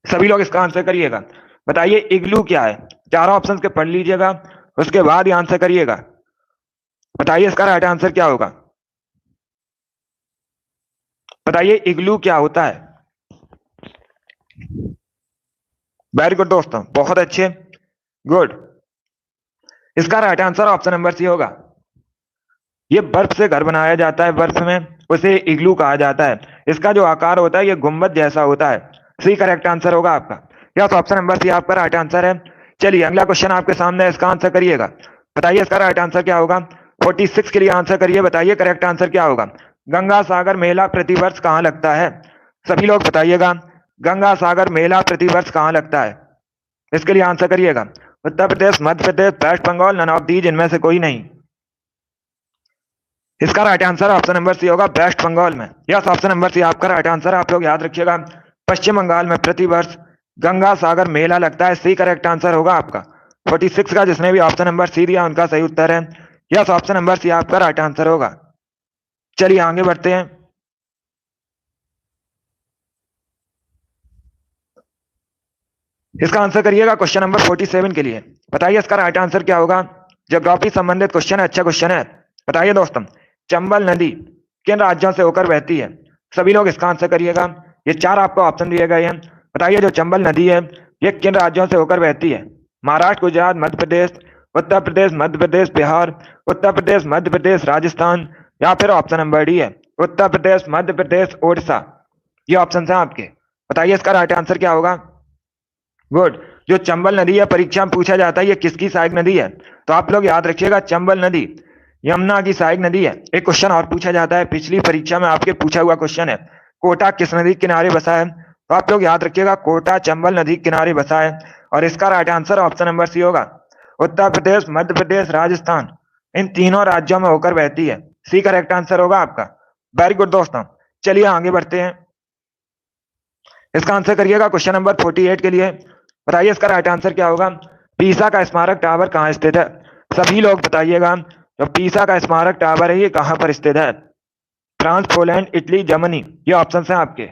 सभी लोग इसका आंसर करिएगा। बताइए इग्लू क्या है? चारों ऑप्शन के पढ़ लीजिएगा, उसके बाद ही आंसर करिएगा। बताइए इसका राइट आंसर क्या होगा? बताइए इग्लू क्या होता है? वेरी गुड दोस्तों, बहुत अच्छे, गुड। इसका right answer option number C होगा। ये बर्फ से घर बनाया जाता है, बर्फ में, उसे इग्लू कहा जाता है। इसका जो आकार होता है ये गुंबद जैसा होता है। सी करेक्ट आंसर होगा आपका। यस, ऑप्शन नंबर सी आपका राइट आंसर है। चलिए अगला क्वेश्चन आपके सामने है, इसका आंसर करिएगा। बताइए इसका राइट आंसर क्या होगा? 46 के लिए आंसर करिए। बताइए करेक्ट आंसर क्या होगा? गंगा सागर मेला प्रतिवर्ष कहाँ लगता है? सभी लोग बताइएगा, गंगा सागर मेला प्रतिवर्ष कहाँ लगता है? इसके लिए आंसर करिएगा। Uttar Pradesh, Madhya Pradesh, West Bengal, none of these, इनमें से कोई नहीं। इसका right answer option number C होगा, वेस्ट बंगाल में। यस, ऑप्शन नंबर सी आपका राइट आंसर। आप लोग याद रखिएगा, पश्चिम बंगाल में प्रतिवर्ष गंगा सागर मेला लगता है। सी करेक्ट आंसर होगा आपका। 46 का जिसने भी ऑप्शन नंबर सी दिया उनका सही उत्तर है। यस, ऑप्शन नंबर सी आपका राइट आंसर होगा। चलिए आगे बढ़ते हैं। इसका आंसर करिएगा क्वेश्चन नंबर 47 के लिए। बताइए इसका राइट आंसर क्या होगा? ज्योग्राफी संबंधित क्वेश्चन है, अच्छा क्वेश्चन है। बताइए दोस्तों, चंबल नदी किन राज्यों से होकर बहती है? सभी लोग इसका आंसर करिएगा। ये चार आपको ऑप्शन दिए गए हैं। बताइए जो चंबल नदी है ये किन राज्यों से होकर बहती है? महाराष्ट्र, गुजरात, मध्य प्रदेश, उत्तर प्रदेश, मध्य प्रदेश, बिहार, उत्तर प्रदेश, मध्य प्रदेश, राजस्थान, या फिर ऑप्शन नंबर डी है उत्तर प्रदेश, मध्य प्रदेश, ओडिशा। ये ऑप्शन है आपके। बताइए इसका राइट आंसर क्या होगा? गुड। जो चंबल नदी है परीक्षा में पूछा जाता है ये किसकी सहायक नदी है? तो आप लोग याद रखिएगा, चंबल नदी यमुना की सहायक नदी है। एक क्वेश्चन और पूछा जाता है, पिछली परीक्षा में आपके पूछा हुआ क्वेश्चन है, कोटा किस नदी के किनारे बसा है? तो आप लोग याद रखिएगा, कोटा चंबल नदी के किनारे बसा है। और इसका right answer option number C होगा। उत्तर प्रदेश, मध्य प्रदेश, राजस्थान, इन तीनों राज्यों में होकर बहती है। सी करेक्ट आंसर होगा आपका। वेरी गुड दोस्तों, चलिए आगे बढ़ते हैं। इसका आंसर करिएगा क्वेश्चन नंबर 48 के लिए। बताइए इसका राइट आंसर क्या होगा? पीसा का स्मारक टावर कहाँ स्थित है? सभी लोग बताइएगा, जो पीसा का स्मारक टावर है ये कहाँ पर स्थित है? फ्रांस, पोलैंड, इटली, जर्मनी, ये ऑप्शन है आपके।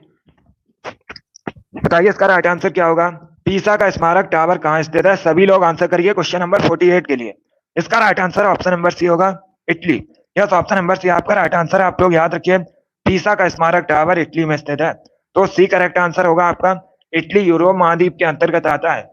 बताइए इसका राइट आंसर क्या होगा? पीसा का स्मारक टावर कहाँ स्थित है? सभी लोग आंसर करिए क्वेश्चन नंबर 48 के लिए। इसका right answer option number C होगा, Italy. Yes, option number C आपका राइट आंसर। आप लोग याद रखिए, पीसा का स्मारक टावर इटली में स्थित है। तो सी करेक्ट आंसर होगा आपका। इटली यूरोप महाद्वीप के अंतर्गत आता है।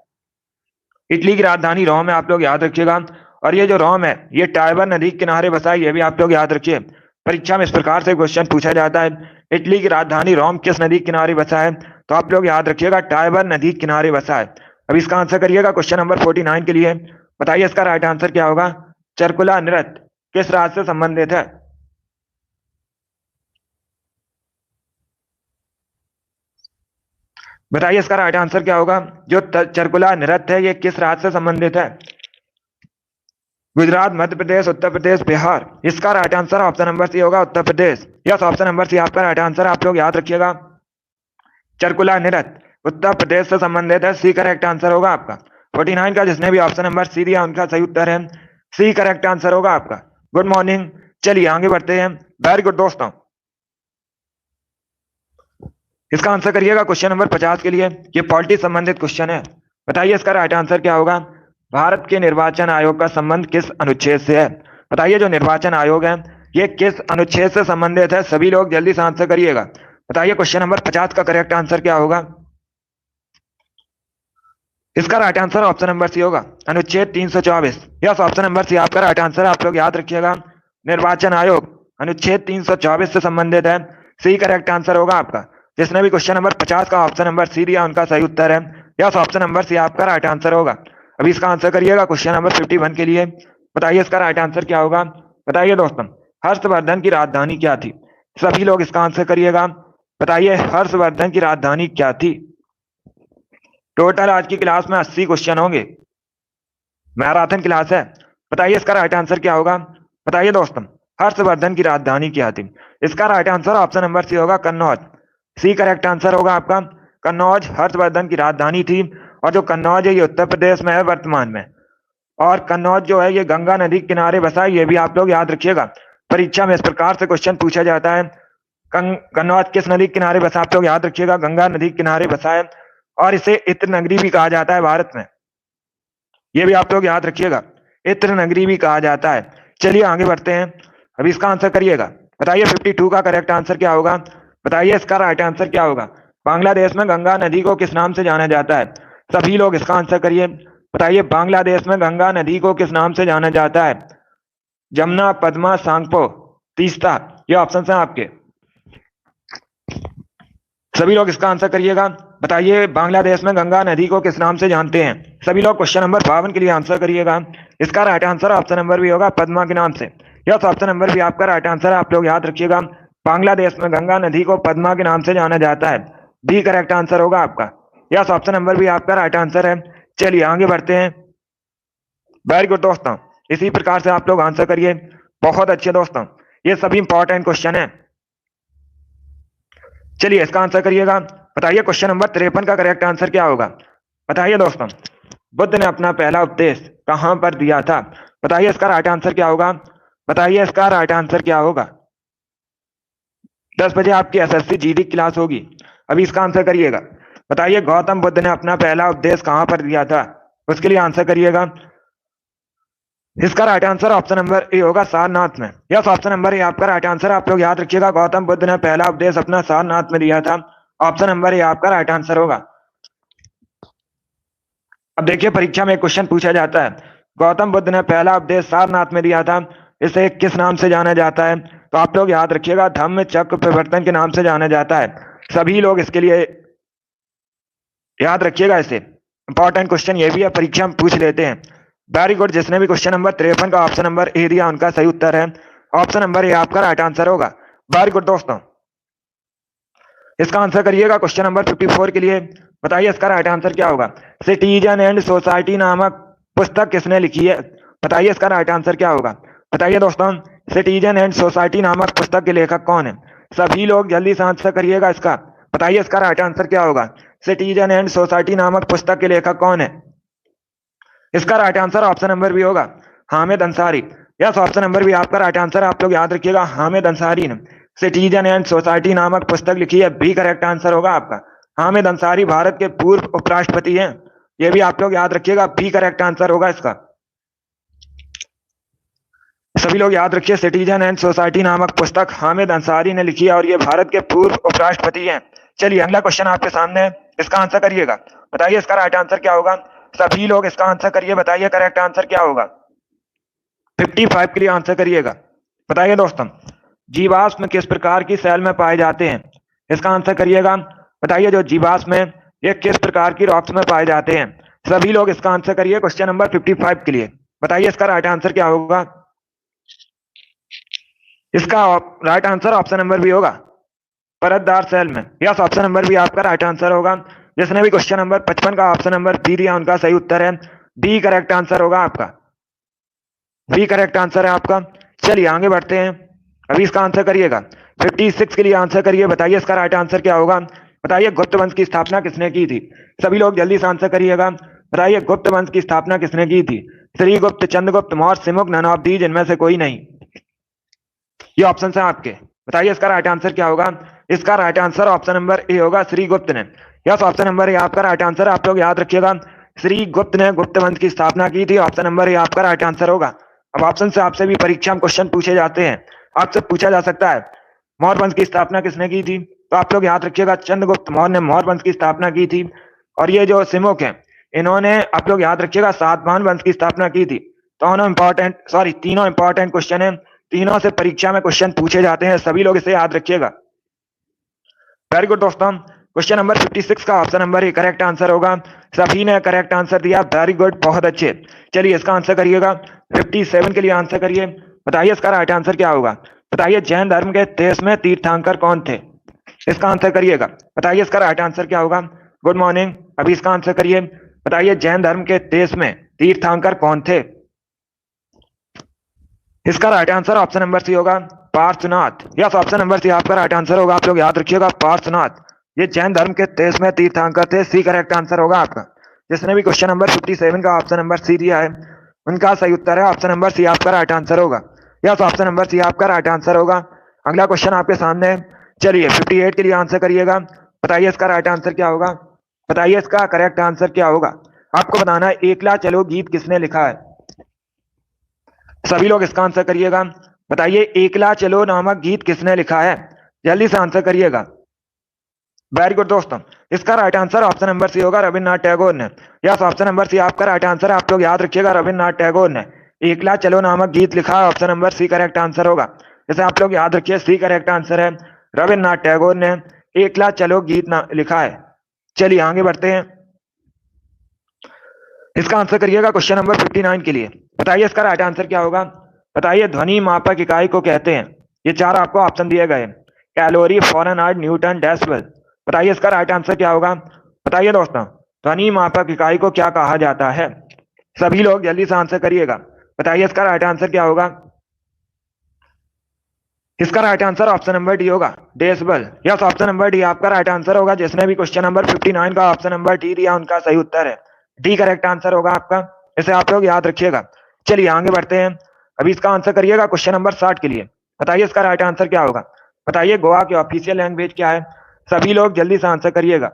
इटली की राजधानी रोम है, आप लोग याद रखिएगा। और ये जो रोम है ये टाइबर नदी के किनारे बसा है, ये भी आप लोग याद रखिए। परीक्षा में इस प्रकार से क्वेश्चन पूछा जाता है, इटली की राजधानी रोम किस नदी के किनारे बसा है? तो आप लोग याद रखिएगा, टाइबर नदी के किनारे बसा है। अब इसका आंसर करिएगा क्वेश्चन नंबर 49 के लिए। बताइए इसका राइट आंसर क्या होगा? चरकुला नृत्य किस राज्य से संबंधित है? बताइए इसका राइट आंसर क्या होगा? जो चरकुला नृत्य है ये किस राज्य से संबंधित है? गुजरात, मध्य प्रदेश, उत्तर प्रदेश, बिहार। इसका right answer option number C होगा, Uttar Pradesh. Yes, option number C आपका राइट आंसर। आप लोग याद रखिएगा, चरकुला नृत्य उत्तर प्रदेश से संबंधित है। सी करेक्ट आंसर होगा आपका। 49 का जिसने भी ऑप्शन नंबर सी दिया उनका सही उत्तर है, सी करेक्ट आंसर होगा आपका। गुड मॉर्निंग, चलिए आगे बढ़ते हैं। वेरी गुड दोस्तों, इसका आंसर करिएगा क्वेश्चन नंबर 50 के लिए। ये पॉलिटी संबंधित क्वेश्चन है। बताइए इसका राइट आंसर क्या होगा? भारत के निर्वाचन आयोग का संबंध किस अनुच्छेद से है? बताइए जो निर्वाचन आयोग है ये किस अनुच्छेद से संबंधित है? सभी लोग जल्दी से आंसर करिएगा। बताइए क्वेश्चन नंबर 50 का करेक्ट आंसर क्या होगा? इसका right answer option number C होगा, अनुच्छेद 324। यस, ऑप्शन नंबर सी आपका राइट आंसर। आप लोग याद रखिएगा, निर्वाचन आयोग अनुच्छेद 324 से संबंधित है। सी करेक्ट आंसर होगा आपका। जिसने भी क्वेश्चन नंबर 50 का ऑप्शन नंबर सी दिया उनका सही उत्तर है। यस, ऑप्शन नंबर सी आपका राइट आंसर होगा। अभी इसका आंसर करिएगा क्वेश्चन नंबर 51 के लिए। बताइए इसका राइट आंसर क्या होगा? बताइए दोस्तों, हर्षवर्धन की राजधानी क्या थी? सभी लोग इसका आंसर करिएगा। बताइए हर्षवर्धन की राजधानी क्या थी? टोटल आज की क्लास में 80 क्वेश्चन होंगे, मैराथन क्लास है। बताइए इसका राइट आंसर क्या होगा? बताइए दोस्तों, हर्षवर्धन की राजधानी क्या थी? इसका right answer option number C होगा, कन्नौज। सी करेक्ट आंसर होगा आपका। कन्नौज हर्षवर्धन की राजधानी थी। और जो कन्नौज है ये उत्तर प्रदेश में है वर्तमान में। और कन्नौज जो है ये गंगा नदी के किनारे बसा है, ये भी आप लोग याद रखिएगा। परीक्षा में इस प्रकार से क्वेश्चन पूछा जाता है, कन्नौज किस नदी के किनारे बसा? आप लोग याद रखिएगा, गंगा नदी के किनारे बसा है। और इसे इत्र नगरी भी कहा जाता है भारत में। ये भी आप लोग याद रखिएगा, इत्र नगरी भी कहा जाता है। चलिए आगे बढ़ते हैं, अभी इसका आंसर करिएगा। बताइए 52 का करेक्ट आंसर क्या होगा? बताइए इसका राइट आंसर क्या होगा? बांग्लादेश में गंगा नदी को किस नाम से जाना जाता है? सभी लोग इसका आंसर करिए। बताइए बांग्लादेश में गंगा नदी को किस नाम से जाना जाता है? जमुना, पद्मा, सांगपो, तीस्ता, ये ऑप्शन है आपके। सभी लोग इसका आंसर करिएगा। बताइए बांग्लादेश में गंगा नदी को किस नाम से जानते हैं? सभी लोग क्वेश्चन नंबर 52 के लिए आंसर करिएगा। इसका right answer option number B होगा पद्मा के नाम से। यस, ऑप्शन नंबर भी आपका राइट आंसर है, आप लोग याद रखिएगा। बांग्लादेश में गंगा नदी को पद्मा के नाम से जाना जाता है। बी करेक्ट आंसर होगा आपका। यस, ऑप्शन नंबर भी आपका राइट आंसर है। चलिए आगे बढ़ते हैं। वेरी गुड दोस्तों, इसी प्रकार से आप लोग आंसर करिए। बहुत अच्छे दोस्तों, ये सभी इंपॉर्टेंट क्वेश्चन है। चलिए इसका आंसर करिएगा। बताइए क्वेश्चन नंबर 53 का करेक्ट आंसर क्या होगा? बताइए दोस्तों, बुद्ध ने अपना पहला उपदेश कहां पर दिया था? बताइए इसका राइट आंसर क्या होगा? बताइए इसका राइट आंसर क्या होगा? 10 बजे आपकी एसएससी जीडी क्लास होगी, अभी इसका आंसर करिएगा। बताइए गौतम बुद्ध ने अपना पहला उपदेश कहां पर दिया था? उसके लिए आंसर करिएगा। इसका right answer option number A होगा सारनाथ में। यस, ऑप्शन नंबर ए आपका राइट आंसर, आप लोग याद रखिएगा। गौतम बुद्ध ने पहला उपदेश अपना सारनाथ में दिया था। ऑप्शन नंबर ए आपका राइट आंसर होगा। अब देखिए परीक्षा में क्वेश्चन पूछा जाता है, गौतम बुद्ध ने पहला उपदेश सारनाथ में दिया था, इसे किस नाम से जाना जाता है? तो आप लोग याद रखिएगा, धम्म चक्र प्रवर्तन के नाम से जाना जाता है। सभी लोग इसके लिए याद रखिएगा। इसे इंपॉर्टेंट क्वेश्चन ये भी है, परीक्षा में पूछ लेते हैं। वेरी गुड, जिसने भी क्वेश्चन नंबर 53 का ऑप्शन नंबर ए दिया उनका सही उत्तर है। ऑप्शन नंबर ए आपका राइट आंसर होगा। वेरी गुड दोस्तों, इसका आंसर करिएगा क्वेश्चन नंबर 54 के लिए। बताइए इसका राइट आंसर क्या होगा? सिटीजन एंड सोसाइटी नामक पुस्तक किसने लिखी है? बताइए इसका राइट आंसर क्या होगा? बताइए दोस्तों, सिटीजन एंड सोसाइटी नामक पुस्तक के लेखक कौन है? सभी लोग जल्दी से आंसर करिएगा इसका। बताइए इसका राइट आंसर क्या होगा? सिटीजन एंड सोसाइटी नामक पुस्तक के लेखक कौन है? इसका right answer option number B होगा Hamid Ansari. Yes, option number B आपका राइट आंसर, आप लोग याद रखिएगा, हामिद अंसारी ने सिटीजन एंड सोसाइटी नामक पुस्तक लिखी है। बी करेक्ट आंसर होगा आपका। हामिद अंसारी भारत के पूर्व उपराष्ट्रपति हैं, ये भी आप लोग याद रखिएगा। बी करेक्ट आंसर होगा इसका। सभी लोग याद रखिए, सिटीजन एंड सोसाइटी नामक पुस्तक हामिद अंसारी ने लिखी है और ये भारत के पूर्व उपराष्ट्रपति हैं। चलिए अगला क्वेश्चन आपके सामने है, इसका आंसर करिएगा। बताइए इसका राइट आंसर क्या होगा? सभी लोग इसका आंसर करिए। बताइए करेक्ट आंसर क्या होगा? 55 के लिए आंसर करिएगा। बताइए दोस्तों, जीवाश्म किस प्रकार की सेल में पाए जाते हैं? इसका आंसर करिएगा। बताइए जो जीवाश्म है ये किस प्रकार की रॉक्स में पाए जाते हैं? सभी लोग इसका आंसर करिए क्वेश्चन नंबर 55 के लिए। बताइए इसका राइट आंसर क्या होगा? इसका right answer option number B होगा परतदार सेल में। यस, ऑप्शन नंबर भी आपका राइट आंसर होगा। जिसने भी क्वेश्चन नंबर 55 का ऑप्शन नंबर बी दिया उनका सही उत्तर है। बी करेक्ट आंसर होगा आपका। बी करेक्ट आंसर है आपका। चलिए आगे बढ़ते हैं, अभी इसका आंसर करिएगा। 56 के लिए आंसर करिए। बताइए इसका राइट आंसर क्या होगा? बताइए गुप्त वंश की स्थापना किसने की थी? सभी लोग जल्दी से आंसर करिएगा। बताइए गुप्त वंश की स्थापना किसने की थी? Srigupta, Chandragupta Maurya, Simuka, none of these, इनमें से कोई नहीं। ये ऑप्शन है आपके। बताइए इसका राइट आंसर क्या होगा? इसका right answer option number A होगा, श्रीगुप्त ने। यस, ऑप्शन नंबर ए आपका राइट आंसर, आप लोग याद रखिएगा। श्रीगुप्त ने गुप्त वंश की स्थापना की थी। ऑप्शन नंबर ए आपका राइट आंसर होगा। अब ऑप्शन से आपसे भी परीक्षा में क्वेश्चन पूछे जाते हैं, आपसे पूछा जा सकता है मौर्य वंश की स्थापना किसने की थी? तो आप लोग याद रखिएगा, चंद्रगुप्त मौर्य ने मौर्य वंश की स्थापना की थी। और ये जो सिमुक है इन्होंने, आप लोग याद रखिएगा, सातवाहन वंश की स्थापना की थी। तीनों इंपॉर्टेंट क्वेश्चन है, तीनों से परीक्षा में क्वेश्चन पूछे जाते हैं, सभी लोग इसे याद रखिएगा। वेरी गुड दोस्तों, क्वेश्चन नंबर 56 का option number A correct answer होगा। सभी ने करेक्ट आंसर दिया, वेरी गुड, बहुत अच्छे। चलिए इसका आंसर करिएगा। 57 के लिए आंसर करिए। बताइए इसका राइट आंसर क्या होगा? बताइए जैन धर्म के 23वें तीर्थंकर कौन थे? इसका आंसर करिएगा। बताइए इसका राइट आंसर क्या होगा? गुड मॉर्निंग, अभी इसका आंसर करिए। बताइए जैन धर्म के 23वें तीर्थंकर कौन थे? इसका right answer option number C होगा, Parshvanath. Yes, option number C आपका राइट आंसर होगा, आप लोग याद रखिएगा, पार्श्वनाथ। ये जैन धर्म के 23वें तीर्थंकर थे। सी करेक्ट आंसर होगा आपका। जिसने भी क्वेश्चन नंबर 57 का ऑप्शन नंबर सी दिया है उनका सही उत्तर है ऑप्शन नंबर सी आपका राइट आंसर होगा। यस, ऑप्शन नंबर सी आपका राइट आंसर होगा। अगला क्वेश्चन आपके सामने है। चलिए 58 के लिए आंसर करिएगा। बताइए इसका राइट आंसर क्या होगा? बताइए इसका करेक्ट आंसर क्या होगा। आपको बताना है एकला चलो गीत किसने लिखा है। सभी लोग इसका आंसर करिएगा। बताइए एकला चलो नामक गीत किसने लिखा है। जल्दी से आंसर करिएगा। वेरी गुड दोस्तों, इसका right answer option number C होगा, रविन्द्रनाथ टैगोर ने। यस, ऑप्शन नंबर सी आपका राइट आंसर है। आप लोग याद रखिएगा, रविन्द्रनाथ टैगोर ने एकला चलो नामक गीत लिखा है। Option number C correct answer होगा। जैसे आप लोग याद रखिए, सी करेक्ट आंसर है। रविन्द्रनाथ टैगोर ने एकला चलो गीत लिखा है। चलिए आगे बढ़ते हैं। इसका आंसर करिएगा क्वेश्चन नंबर 59 के लिए। बताइए इसका राइट आंसर क्या होगा। बताइए ध्वनि मापक इकाई को कहते हैं। ये चार आपको ऑप्शन दिए गए। Calorie, Fahrenheit, Newton, decibel. बताइए इसका राइट आंसर क्या होगा। बताइए दोस्तों, ध्वनि मापक इकाई को क्या कहा जाता है। सभी लोग जल्दी से आंसर करिएगा। बताइए इसका राइट आंसर क्या होगा। इसका right answer option number D होगा, decibel. Yes, option number D आपका राइट आंसर होगा। जिसने भी क्वेश्चन नंबर 59 का ऑप्शन नंबर डी दिया उनका सही उत्तर है। डी करेक्ट आंसर होगा आपका। इसे आप लोग याद रखिएगा। चलिए आगे बढ़ते हैं। अभी इसका आंसर करिएगा क्वेश्चन नंबर 60 के लिए। बताइए इसका राइट आंसर क्या होगा। बताइए गोवा की ऑफिशियल लैंग्वेज क्या है। सभी लोग जल्दी से आंसर करिएगा।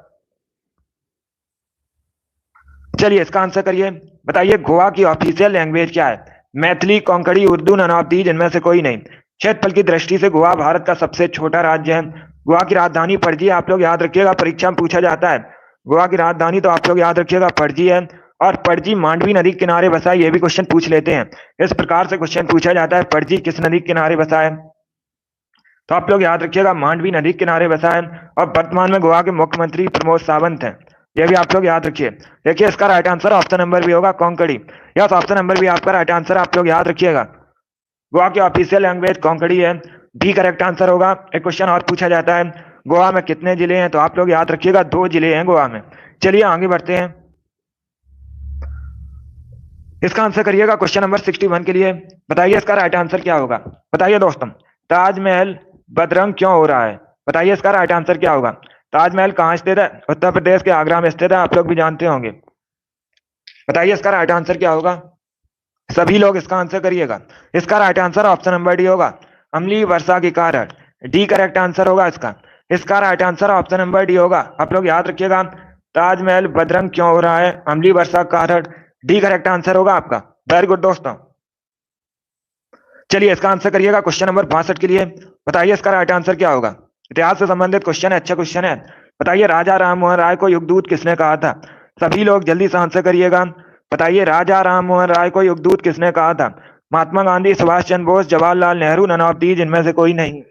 चलिए इसका आंसर करिए। बताइए गोवा की ऑफिशियल लैंग्वेज क्या है। Maithili, Konkani, Urdu, none of these इनमें से कोई नहीं। क्षेत्रफल की दृष्टि से गोवा भारत का सबसे छोटा राज्य है। गोवा की राजधानी पणजी है। आप लोग याद रखिएगा, परीक्षा में पूछा जाता है। गोवा की राजधानी तो आप लोग याद रखिएगा पणजी है। और पणजी मांडवी नदी के किनारे बसा है। ये भी क्वेश्चन पूछ लेते हैं। इस प्रकार से क्वेश्चन पूछा जाता है, पणजी किस नदी के किनारे बसा है। तो आप लोग याद रखिएगा मांडवी नदी के किनारे बसा है। और वर्तमान में गोवा के मुख्यमंत्री प्रमोद सावंत हैं। यह भी आप लोग याद रखिए। देखिए इसका right answer option number B होगा, Konkani. Yes, option number B आपका राइट आंसर। आप लोग याद रखिएगा, गोवा की ऑफिशियल लैंग्वेज कोंकणी है। डी करेक्ट आंसर होगा। एक क्वेश्चन और पूछा जाता है, गोवा में कितने जिले हैं। तो आप लोग याद रखिएगा 2 जिले हैं गोवा में। चलिए आगे बढ़ते हैं। इसका आंसर करिएगा क्वेश्चन नंबर 61 के लिए। बताइए इसका राइट आंसर क्या होगा। बताइए दोस्तों, ताजमहल बदरंग क्यों हो रहा है। बताइए इसका राइट आंसर क्या होगा। ताजमहल कहाँ स्थित है। उत्तर प्रदेश के आगरा में स्थित है। आप लोग भी जानते होंगे। बताइए इसका राइट आंसर क्या होगा। सभी लोग इसका आंसर करिएगा। इसका right answer option number D होगा, अम्लीय वर्षा के कारण। डी करेक्ट आंसर होगा इसका। इसका right answer option number D होगा। आप लोग याद रखिएगा, ताजमहल बदरंग क्यों हो रहा है, अम्लीय वर्षा के कारण। डी करेक्ट आंसर होगा आपका। वेरी गुड दोस्तों। चलिए इसका आंसर करिएगा क्वेश्चन नंबर 62 के लिए। बताइए इसका राइट आंसर क्या होगा। इतिहास से संबंधित क्वेश्चन है, अच्छा क्वेश्चन है। बताइए राजा राम मोहन राय को युगदूत किसने कहा था। सभी लोग जल्दी से आंसर करिएगा। बताइए राजा राम मोहन राय को युगदूत किसने कहा था। Mahatma Gandhi, Subhash Chandra Bose, Jawaharlal Nehru, none of these इनमें से कोई नहीं।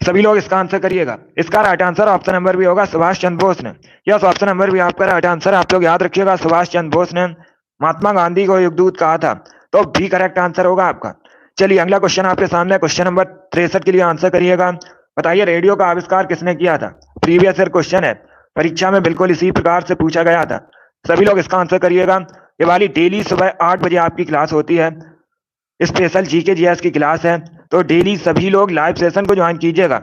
सभी लोग इसका आंसर करिएगा। इसका right answer option number B होगा, सुभाष चंद्र बोस ने। यस, ऑप्शन नंबर भी आपका राइट आंसर। आप लोग याद रखिएगा, सुभाष चंद्र बोस ने महात्मा गांधी को युगदूत कहा था। तो भी करेक्ट आंसर होगा आपका। चलिए अगला क्वेश्चन आपके सामने, क्वेश्चन नंबर 63 के लिए आंसर करिएगा। बताइए रेडियो का आविष्कार किसने किया था। प्रीवियस ईयर क्वेश्चन है, परीक्षा में बिल्कुल इसी प्रकार से पूछा गया था। सभी लोग इसका आंसर करिएगा। ये वाली डेली सुबह 8 बजे आपकी क्लास होती है। स्पेशल जीके जीएस की क्लास है। तो डेली सभी लोग लाइव सेशन को ज्वाइन कीजिएगा।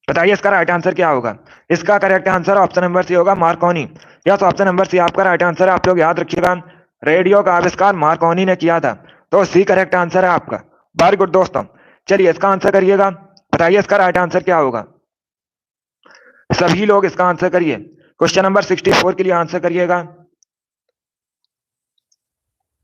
बताइए इसका राइट आंसर क्या होगा। इसका correct answer option number C होगा, Marconi. Yes, option number C आपका राइट आंसर है। आप लोग याद रखिएगा, रेडियो का आविष्कार मार्कोनी ने किया था। तो सी करेक्ट आंसर है आपका। वेरी गुड दोस्तों। चलिए इसका आंसर करिएगा। बताइए इसका राइट आंसर क्या होगा। सभी लोग इसका आंसर करिए। क्वेश्चन नंबर 64 के लिए आंसर करिएगा।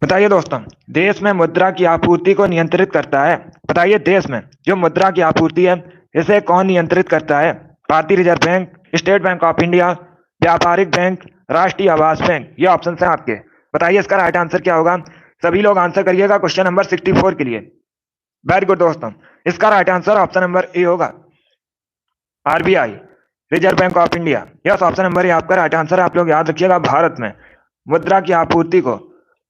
बताइए दोस्तों, देश में मुद्रा की आपूर्ति को नियंत्रित करता है। बताइए देश में जो मुद्रा की आपूर्ति है इसे कौन नियंत्रित करता है। भारतीय reserve bank, state bank of India, व्यापारिक बैंक, राष्ट्रीय आवास बैंक। ये ऑप्शन है आपके। बताइए इसका राइट आंसर क्या होगा। सभी लोग आंसर करिएगा क्वेश्चन नंबर 64 के लिए। वेरी गुड दोस्तों। इसका right answer option number A होगा, RBI, Reserve Bank of India. Yes, option number A आपका राइट आंसर। आप लोग याद रखिएगा, भारत में मुद्रा की आपूर्ति को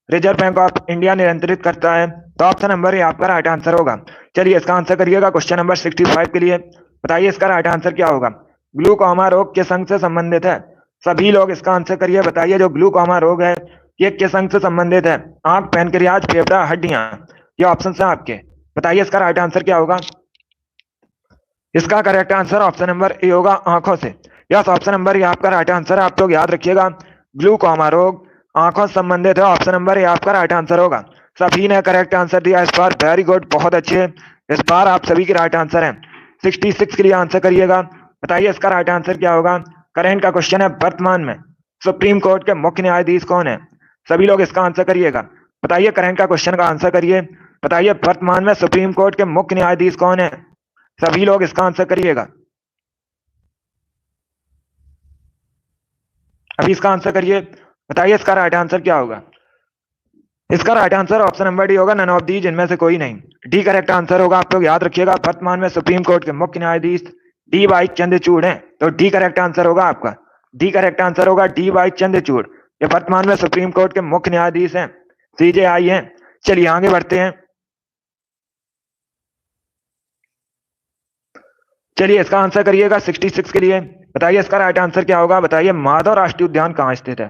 रिजर्व बैंक ऑफ इंडिया नियंत्रित करता है। तो ऑप्शन नंबर ए आपका राइट आंसर होगा। चलिए इसका आंसर करिएगा क्वेश्चन नंबर 65 के लिए। बताइए इसका राइट आंसर क्या होगा। ग्लूकोमा रोग किस अंग से संबंधित है। सभी लोग इसका आंसर करिए। बताइए जो ग्लूकोमा रोग है ये किस अंग से संबंधित है। आंख, पैनक्रियाज, फेफड़ा, हड्डियां। ये ऑप्शन है आपके। बताइए इसका राइट आंसर क्या होगा। इसका correct answer option number A होगा, आंखों से। यस, ऑप्शन नंबर ए आपका राइट आंसर है। आप लोग याद रखिएगा, ग्लूकोमा रोग आंखों से संबंधित है। ऑप्शन नंबर ए आपका राइट आंसर होगा। सभी ने करेक्ट आंसर दिया इस बार। वेरी गुड, बहुत अच्छे। इस बार आप सभी के राइट आंसर हैं। 66 के लिए आंसर करिएगा। बताइए इसका राइट आंसर क्या होगा। करंट का क्वेश्चन है, वर्तमान में सुप्रीम कोर्ट के मुख्य न्यायाधीश कौन है। सभी लोग इसका आंसर करिएगा। बताइए करंट का क्वेश्चन का आंसर करिए। बताइए वर्तमान में सुप्रीम कोर्ट के मुख्य न्यायाधीश कौन है। सभी लोग इसका आंसर करिएगा। अभी इसका आंसर करिए। बताइए इसका राइट आंसर क्या होगा। इसका right answer option number D होगा, नन ऑफ दीज, इनमें से कोई नहीं। डी करेक्ट आंसर होगा। आप लोग याद रखिएगा, वर्तमान में सुप्रीम कोर्ट के मुख्य न्यायाधीश डी वाई चंद्रचूड़ हैं, तो डी करेक्ट आंसर होगा आपका। डी करेक्ट आंसर होगा डी वाई चंद्रचूड़। ये वर्तमान में सुप्रीम कोर्ट के मुख्य न्यायाधीश हैं, सीजेआई हैं। चलिए आगे बढ़ते हैं। चलिए इसका आंसर करिएगा 66 के लिए। बताइए इसका राइट आंसर क्या होगा। बताइए माधव राष्ट्रीय उद्यान कहाँ स्थित है।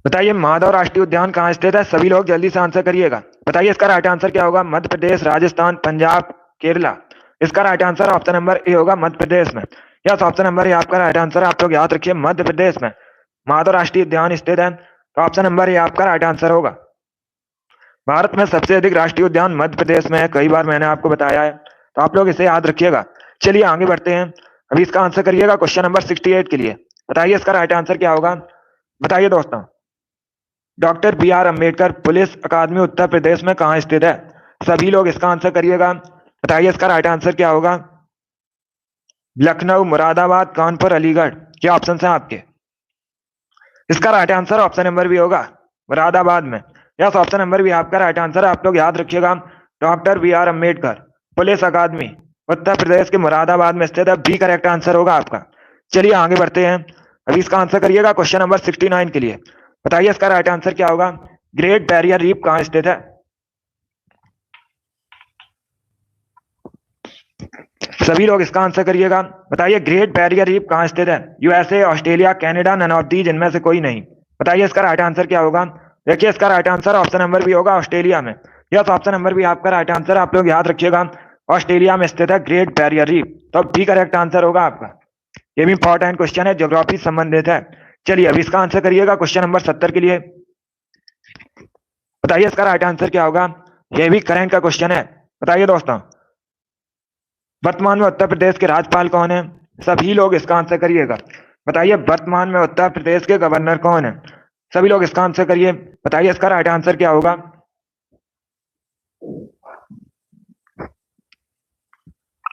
बताइए माधव राष्ट्रीय उद्यान कहाँ स्थित है। सभी लोग जल्दी से आंसर करिएगा। बताइए इसका राइट आंसर क्या होगा। मध्य प्रदेश, राजस्थान, पंजाब, केरला। इसका right answer option number A होगा, मध्य प्रदेश में। यस, ऑप्शन नंबर ए आपका राइट आंसर है। आप लोग याद रखिए, मध्य प्रदेश में माधव राष्ट्रीय उद्यान स्थित है, तो ऑप्शन नंबर ए आपका राइट आंसर होगा। भारत में सबसे अधिक राष्ट्रीय उद्यान मध्य प्रदेश में है, कई बार मैंने आपको बताया है, तो आप लोग इसे याद रखिएगा। चलिए आगे बढ़ते हैं। अभी इसका आंसर करिएगा क्वेश्चन नंबर 68 के लिए। बताइए इसका राइट आंसर क्या होगा। बताइए दोस्तों, doctor B R Ambedkar Police Academy Uttar Pradesh में कहाँ स्थित है। सभी लोग इसका आंसर करिएगा। बताइए इसका राइट आंसर क्या होगा। लखनऊ, मुरादाबाद, कानपुर, अलीगढ़, क्या ऑप्शन है आपके। इसका right answer option number B होगा, मुरादाबाद में। यस, ऑप्शन नंबर भी आपका राइट आंसर है। आप लोग याद रखिएगा, doctor B R Ambedkar Police Academy Uttar Pradesh के मुरादाबाद में स्थित है। बी करेक्ट आंसर होगा आपका। चलिए आगे बढ़ते हैं। अभी इसका आंसर करिएगा क्वेश्चन नंबर 69 के लिए। बताइए इसका राइट आंसर क्या होगा। ग्रेट बैरियर रीफ कहाँ स्थित है। सभी लोग इसका आंसर करिएगा। बताइए ग्रेट बैरियर रीफ कहाँ स्थित है। USA, Australia, Canada, none of these, इनमें से कोई नहीं। बताइए इसका राइट आंसर क्या होगा। देखिए इसका right answer option number B होगा, ऑस्ट्रेलिया में। यस, ऑप्शन नंबर भी आपका राइट आंसर। आप लोग याद रखिएगा, ऑस्ट्रेलिया में स्थित है ग्रेट बैरियर रीफ, तो बी करेक्ट आंसर होगा आपका। ये भी इंपॉर्टेंट क्वेश्चन है, ज्योग्राफी संबंधित है। चलिए अभी इसका आंसर करिएगा क्वेश्चन नंबर 70 के लिए। बताइए इसका राइट आंसर क्या होगा। यह भी करंट का क्वेश्चन है। बताइए दोस्तों, वर्तमान में उत्तर प्रदेश के राज्यपाल कौन है। सभी लोग इसका आंसर करिएगा। बताइए वर्तमान में उत्तर प्रदेश के गवर्नर कौन है। सभी लोग इसका आंसर करिए। बताइए इसका राइट आंसर क्या होगा।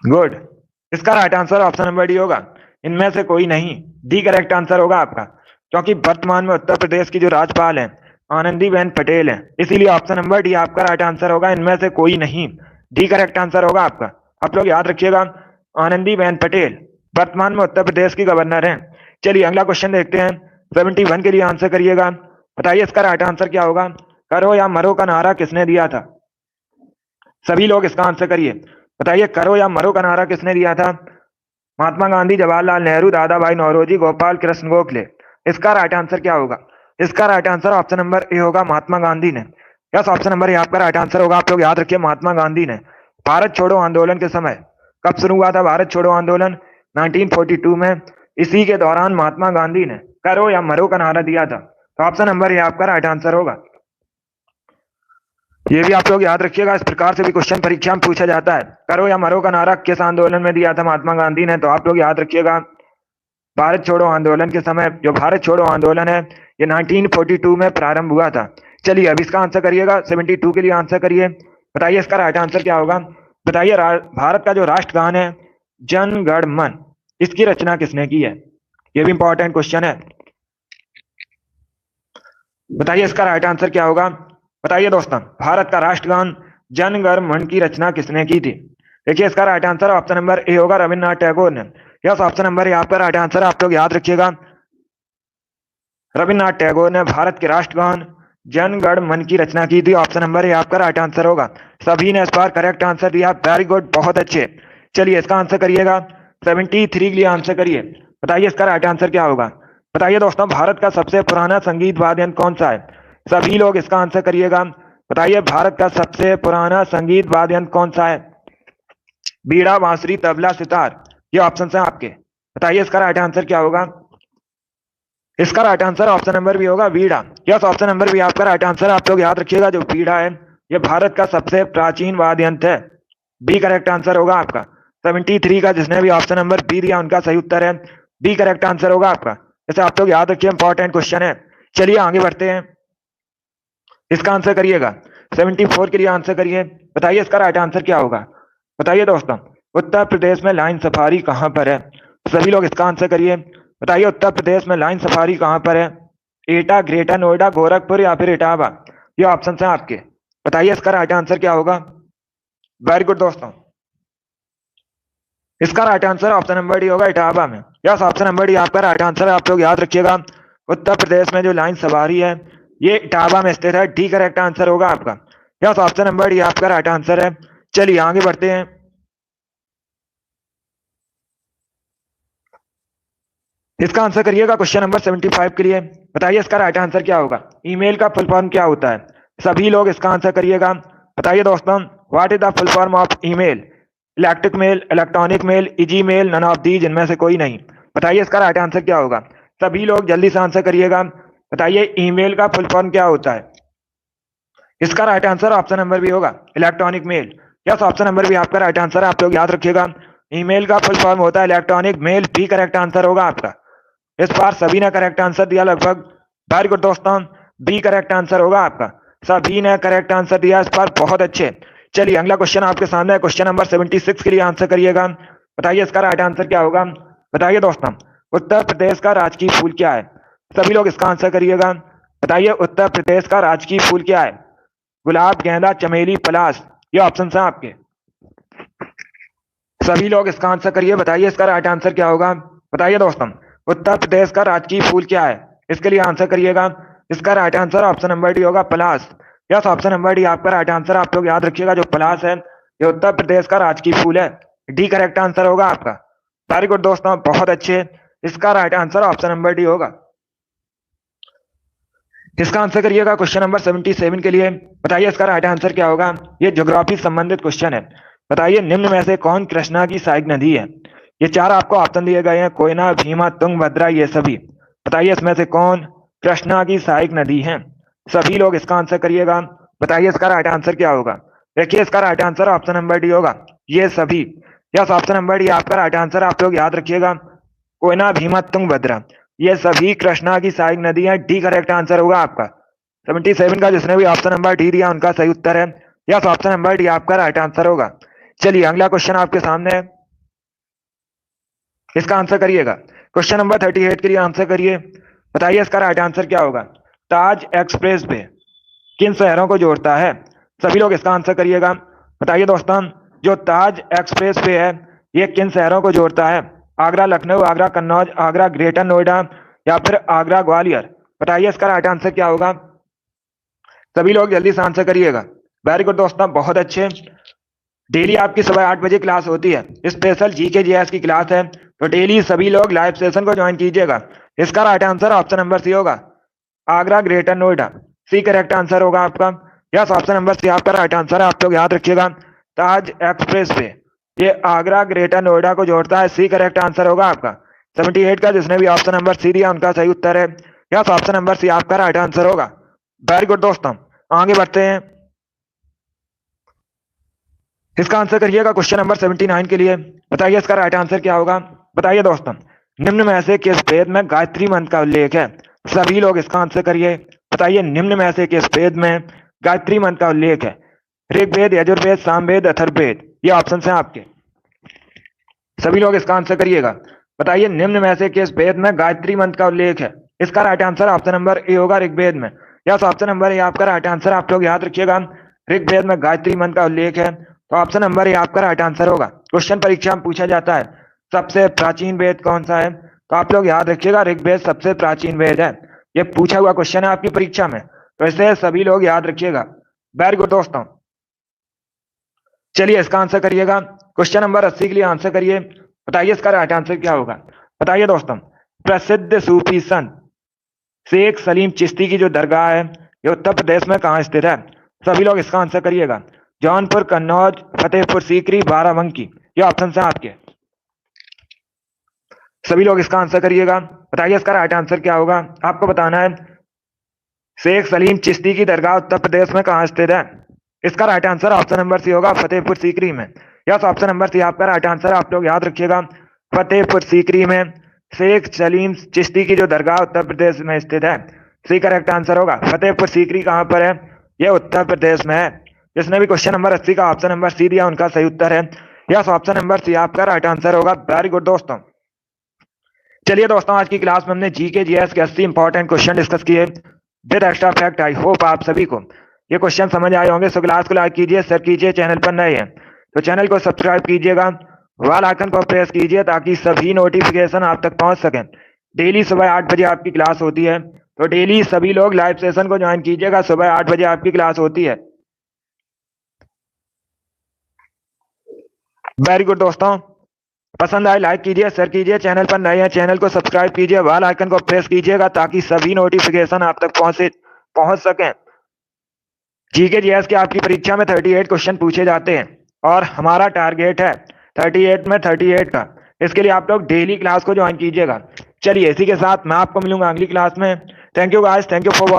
गुड, इसका right answer option number D होगा, इनमें से कोई नहीं। डी करेक्ट आंसर होगा आपका, क्योंकि वर्तमान में उत्तर प्रदेश की जो राज्यपाल है आनंदीबेन पटेल है, इसीलिए ऑप्शन नंबर डी आपका राइट आंसर होगा, इनमें से कोई नहीं। डी करेक्ट आंसर होगा आपका। आप लोग याद रखिएगा, आनंदीबेन पटेल वर्तमान में उत्तर प्रदेश की गवर्नर हैं। चलिए अगला क्वेश्चन देखते हैं। 71 के लिए आंसर करिएगा। बताइए इसका राइट आंसर क्या होगा। करो या मरो का नारा किसने दिया था। सभी लोग इसका आंसर करिए। बताइए करो या मरो का नारा किसने दिया था। महात्मा गांधी, जवाहरलाल नेहरू, दादा भाई नौरोजी, गोपाल कृष्ण गोखले। इसका राइट आंसर क्या होगा। इसका right answer option number A होगा, महात्मा गांधी ने। यस, ऑप्शन नंबर ए आपका राइट आंसर होगा। आप लोग याद रखिए, महात्मा गांधी ने। भारत छोड़ो आंदोलन के समय कब शुरू हुआ था भारत छोड़ो आंदोलन। 1942 में। इसी के दौरान महात्मा गांधी ने करो या मरो का नारा दिया था, तो ऑप्शन नंबर ए आपका राइट आंसर होगा। ये भी आप लोग याद रखिएगा, इस प्रकार से भी क्वेश्चन परीक्षा में पूछा जाता है। करो या मरो का नारा किस आंदोलन में दिया था महात्मा गांधी ने, तो आप लोग याद रखिएगा, भारत छोड़ो आंदोलन के समय। जो भारत छोड़ो आंदोलन है ये 1942 में प्रारंभ हुआ था। चलिए अब इसका आंसर करिएगा। 72 के लिए आंसर करिए। बताइए इसका राइट आंसर क्या होगा। बताइए भारत का जो राष्ट्रगान है जन गण मन, इसकी रचना किसने की है। ये भी इंपॉर्टेंट क्वेश्चन है। बताइए इसका राइट आंसर क्या होगा। बताइए दोस्तों, भारत का राष्ट्रगान जन गण मन की रचना किसने की थी। देखिए इसका right answer option number A होगा, रविन्द्रनाथ टैगोर ने। यस, ऑप्शन नंबर ए आपका राइट आंसर। आप लोग याद रखिएगा, रविन्द्रनाथ टैगोर ने भारत के राष्ट्रगान जन गण मन की रचना की थी। ऑप्शन नंबर ए आपका राइट आंसर होगा। सभी ने इस बार करेक्ट आंसर दिया, वेरी गुड, बहुत अच्छे। चलिए इसका आंसर करिएगा। 73 के लिए आंसर करिए। बताइए इसका राइट आंसर क्या होगा। बताइए दोस्तों, भारत का सबसे पुराना संगीत वाद्य यंत्र कौन सा है। सभी लोग इसका आंसर करिएगा। बताइए भारत का सबसे पुराना संगीत वाद्य यंत्र कौन सा है। बीड़ा, बांसुरी, तबला, सितार, ये ऑप्शन है आपके। बताइए इसका राइट आंसर क्या होगा। इसका right answer option number B होगा, बीड़ा। यस, ऑप्शन नंबर भी आपका राइट आंसर। आप लोग याद रखिएगा, जो बीड़ा है ये भारत का सबसे प्राचीन वाद्य यंत्र है। बी करेक्ट आंसर होगा आपका। 73 का जिसने भी ऑप्शन नंबर बी दिया उनका सही उत्तर है बी करेक्ट आंसर होगा आपका। जैसे आप लोग याद रखिए, इंपॉर्टेंट क्वेश्चन है। चलिए आगे बढ़ते हैं, इसका आंसर करिएगा। 74 के लिए आंसर करिए, बताइए इसका राइट आंसर क्या होगा। बताइए दोस्तों, उत्तर प्रदेश में लाइन सफारी कहां पर है। सभी लोग इसका आंसर करिए, बताइए उत्तर प्रदेश में लाइन सफारी कहां पर है। एटा, ग्रेटर नोएडा, गोरखपुर या फिर इटावा, ये ऑप्शन है आपके। बताइए इसका राइट आंसर क्या होगा। वेरी गुड दोस्तों, इसका right answer option number D होगा, इटावा में। यस, ऑप्शन नंबर डी आपका राइट आंसर है। आप लोग याद रखिएगा, उत्तर प्रदेश में जो लाइन सवारी है ये इटावा में स्थित है। डी करेक्ट आंसर होगा आपका। यस, ऑप्शन नंबर डी आपका राइट आंसर है। चलिए आगे बढ़ते हैं, इसका आंसर करिएगा क्वेश्चन नंबर 75 के लिए। बताइए इसका राइट आंसर क्या होगा। ईमेल का फुल फॉर्म क्या होता है। सभी लोग इसका आंसर करिएगा। बताइए दोस्तों, what is the full form of email. Electric mail, electronic mail, easy mail, none of these, इनमें से कोई नहीं। बताइए इसका राइट आंसर क्या होगा। सभी लोग जल्दी से आंसर करिएगा। बताइए ईमेल का फुल फॉर्म क्या होता है। इसका right answer option number B होगा, electronic mail. Yes, option number B आपका राइट आंसर है। आप लोग याद रखिएगा, ईमेल का फुल फॉर्म होता है electronic mail. B correct answer होगा आपका। इस बार सभी ने करेक्ट आंसर दिया लगभग। वेरी गुड दोस्तों, बी करेक्ट आंसर होगा आपका। सभी ने करेक्ट आंसर दिया इस बार, बहुत अच्छे। चलिए अगला क्वेश्चन आपके सामने है, क्वेश्चन नंबर 76 के लिए आंसर करिएगा। बताइए इसका राइट आंसर क्या होगा। बताइए दोस्तों, उत्तर प्रदेश का राजकीय फूल क्या है। सभी लोग इसका आंसर करिएगा। बताइए उत्तर प्रदेश का राजकीय फूल क्या है। गुलाब, गेंदा, चमेली, पलाश, ये ऑप्शन है आपके। सभी लोग इसका आंसर करिए, बताइए इसका राइट आंसर क्या होगा। बताइए दोस्तों, उत्तर प्रदेश का राजकीय फूल क्या है, इसके लिए आंसर करिएगा। इसका right answer option number D होगा, पलाश। यस, ऑप्शन नंबर डी आपका राइट आंसर। आप लोग याद रखिएगा, जो पलाश है ये उत्तर प्रदेश का राजकीय फूल है। डी करेक्ट आंसर होगा आपका। वेरी गुड दोस्तों, बहुत अच्छे। इसका right answer option number D होगा। इसका आंसर करिएगा क्वेश्चन नंबर 77 के लिए। बताइए इसका राइट आंसर क्या होगा। ये ज्योग्राफी संबंधित क्वेश्चन है। बताइए निम्न में से कौन कृष्णा की सहायक नदी है। ये चार आपको ऑप्शन दिए गए हैं, कोयना, भीमा, तुंगभद्रा, ये सभी। बताइए इसमें से कौन कृष्णा की सहायक नदी है। सभी लोग इसका आंसर करिएगा। बताइए इसका राइट आंसर क्या होगा। देखिए इसका right answer option number D होगा, ये सभी। यस, ऑप्शन नंबर डी आपका राइट आंसर। आप लोग याद रखिएगा, कोयना, भीमा, तुंगभद्रा, ये सभी कृष्णा की सहायक नदी है। डी करेक्ट आंसर होगा आपका। 77 का जिसने भी ऑप्शन नंबर डी दिया उनका सही उत्तर है। यस, ऑप्शन नंबर डी आपका राइट आंसर होगा। चलिए अगला क्वेश्चन आपके सामने है, इसका आंसर करिएगा। क्वेश्चन नंबर 38 के लिए आंसर करिए। बताइए इसका राइट आंसर क्या होगा। ताज एक्सप्रेस वे किन शहरों को जोड़ता है। सभी लोग इसका आंसर करिएगा। बताइए दोस्तों, जो ताज एक्सप्रेस वे है ये किन शहरों को जोड़ता है। आगरा, लखनऊ, आगरा कन्नौज, आगरा ग्रेटर नोएडा या फिर आगरा ग्वालियर। बताइए इसका राइट आंसर क्या होगा। सभी लोग जल्दी से आंसर करिएगा। वेरी गुड दोस्तों, बहुत अच्छे। डेली आपकी सुबह 8 बजे क्लास होती है, स्पेशल जीके जीएस की क्लास है, तो डेली सभी लोग लाइव सेशन को ज्वाइन कीजिएगा। इसका right answer option number C होगा, Agra Greater Noida. C correct answer होगा आपका। यस, ऑप्शन नंबर सी आपका राइट आंसर है। आप लोग याद रखिएगा, ताज एक्सप्रेस वे ये आगरा ग्रेटर नोएडा को जोड़ता है। सी करेक्ट आंसर होगा आपका। 78 का जिसने भी ऑप्शन नंबर सी दिया उनका सही उत्तर है। यस, ऑप्शन नंबर सी आपका राइट आंसर होगा। वेरी गुड दोस्तों, आगे बढ़ते हैं। इसका आंसर करिएगा क्वेश्चन नंबर 79 के लिए। बताइए इसका राइट आंसर क्या होगा। बताइए दोस्तों, निम्न में से किस वेद में गायत्री मंत्र का उल्लेख है। सभी लोग इसका आंसर करिए। बताइए निम्न में से किस वेद में गायत्री मंत्र का उल्लेख है। ऋग्वेद, यजुर्वेद, सामवेद, अथर्ववेद, ये ऑप्शन है आपके। सभी लोग इसका आंसर करिएगा। बताइए निम्न में से किस वेद में गायत्री मंत्र का उल्लेख है। इसका right answer option number A होगा, ऋग्वेद में। यस, ऑप्शन नंबर ए आपका राइट आंसर। आप लोग याद रखिएगा, ऋग्वेद में गायत्री मंत्र का उल्लेख है, तो ऑप्शन नंबर ए आपका राइट आंसर होगा। क्वेश्चन परीक्षा में पूछा जाता है सबसे प्राचीन वेद कौन सा है, तो आप लोग याद रखिएगा ऋग्वेद सबसे प्राचीन वेद है। ये पूछा हुआ क्वेश्चन है आपकी परीक्षा में, तो इसे सभी लोग याद रखिएगा। वेरी गुड दोस्तों, चलिए इसका आंसर करिएगा। क्वेश्चन नंबर 80 के लिए आंसर करिए। बताइए इसका राइट आंसर क्या होगा। बताइए दोस्तों, प्रसिद्ध सूफी संत शेख सलीम चिश्ती की जो दरगाह है ये उत्तर प्रदेश में कहाँ स्थित है। सभी लोग इसका आंसर करिएगा। जौनपुर, कन्नौज, फतेहपुर सीकरी, बाराबंकी, ये ऑप्शन है आपके। सभी लोग इसका आंसर करिएगा। बताइए इसका राइट आंसर क्या होगा। आपको बताना है शेख सलीम चिश्ती की दरगाह उत्तर प्रदेश में कहाँ स्थित है। इसका right answer option number C होगा, फतेहपुर सीकरी में। यस, ऑप्शन नंबर सी आपका राइट आंसर। आप लोग याद रखिएगा, फतेहपुर सीकरी में शेख सलीम चिश्ती की जो दरगाह उत्तर प्रदेश में स्थित है। सी करेक्ट आंसर होगा। फतेहपुर सीकरी कहाँ पर है? यह उत्तर प्रदेश में है। जिसने भी क्वेश्चन नंबर 80 का ऑप्शन नंबर सी दिया उनका सही उत्तर है। यस, ऑप्शन नंबर सी आपका राइट आंसर होगा। वेरी गुड दोस्तों। चलिए दोस्तों, आज की क्लास में हमने जीके जीएस के 80 इंपॉर्टेंट क्वेश्चन डिस्कस किए with extra fact. I hope आप सभी को ये क्वेश्चन समझ आए होंगे। सो क्लास को लाइक कीजिए, शेयर कीजिए। चैनल पर नए हैं तो चैनल को सब्सक्राइब कीजिएगा, बेल आइकन को प्रेस कीजिए ताकि सभी नोटिफिकेशन आप तक पहुंच सके। डेली सुबह 8 बजे आपकी क्लास होती है, तो डेली सभी लोग लाइव सेशन को ज्वाइन कीजिएगा। सुबह 8 बजे आपकी क्लास होती है। वेरी गुड दोस्तों, पसंद आए लाइक कीजिए, शेयर कीजिए। चैनल पर नए हैं चैनल को सब्सक्राइब कीजिए, बेल आइकन को प्रेस कीजिएगा ताकि सभी नोटिफिकेशन आप तक पहुंच सके। जीके जीएस की आपकी परीक्षा में 38 क्वेश्चन पूछे जाते हैं और हमारा टारगेट है 38 में 38 का। इसके लिए आप लोग डेली क्लास को ज्वाइन कीजिएगा। चलिए, इसी के साथ मैं आपको मिलूंगा अगली क्लास में। Thank you guys, thank you for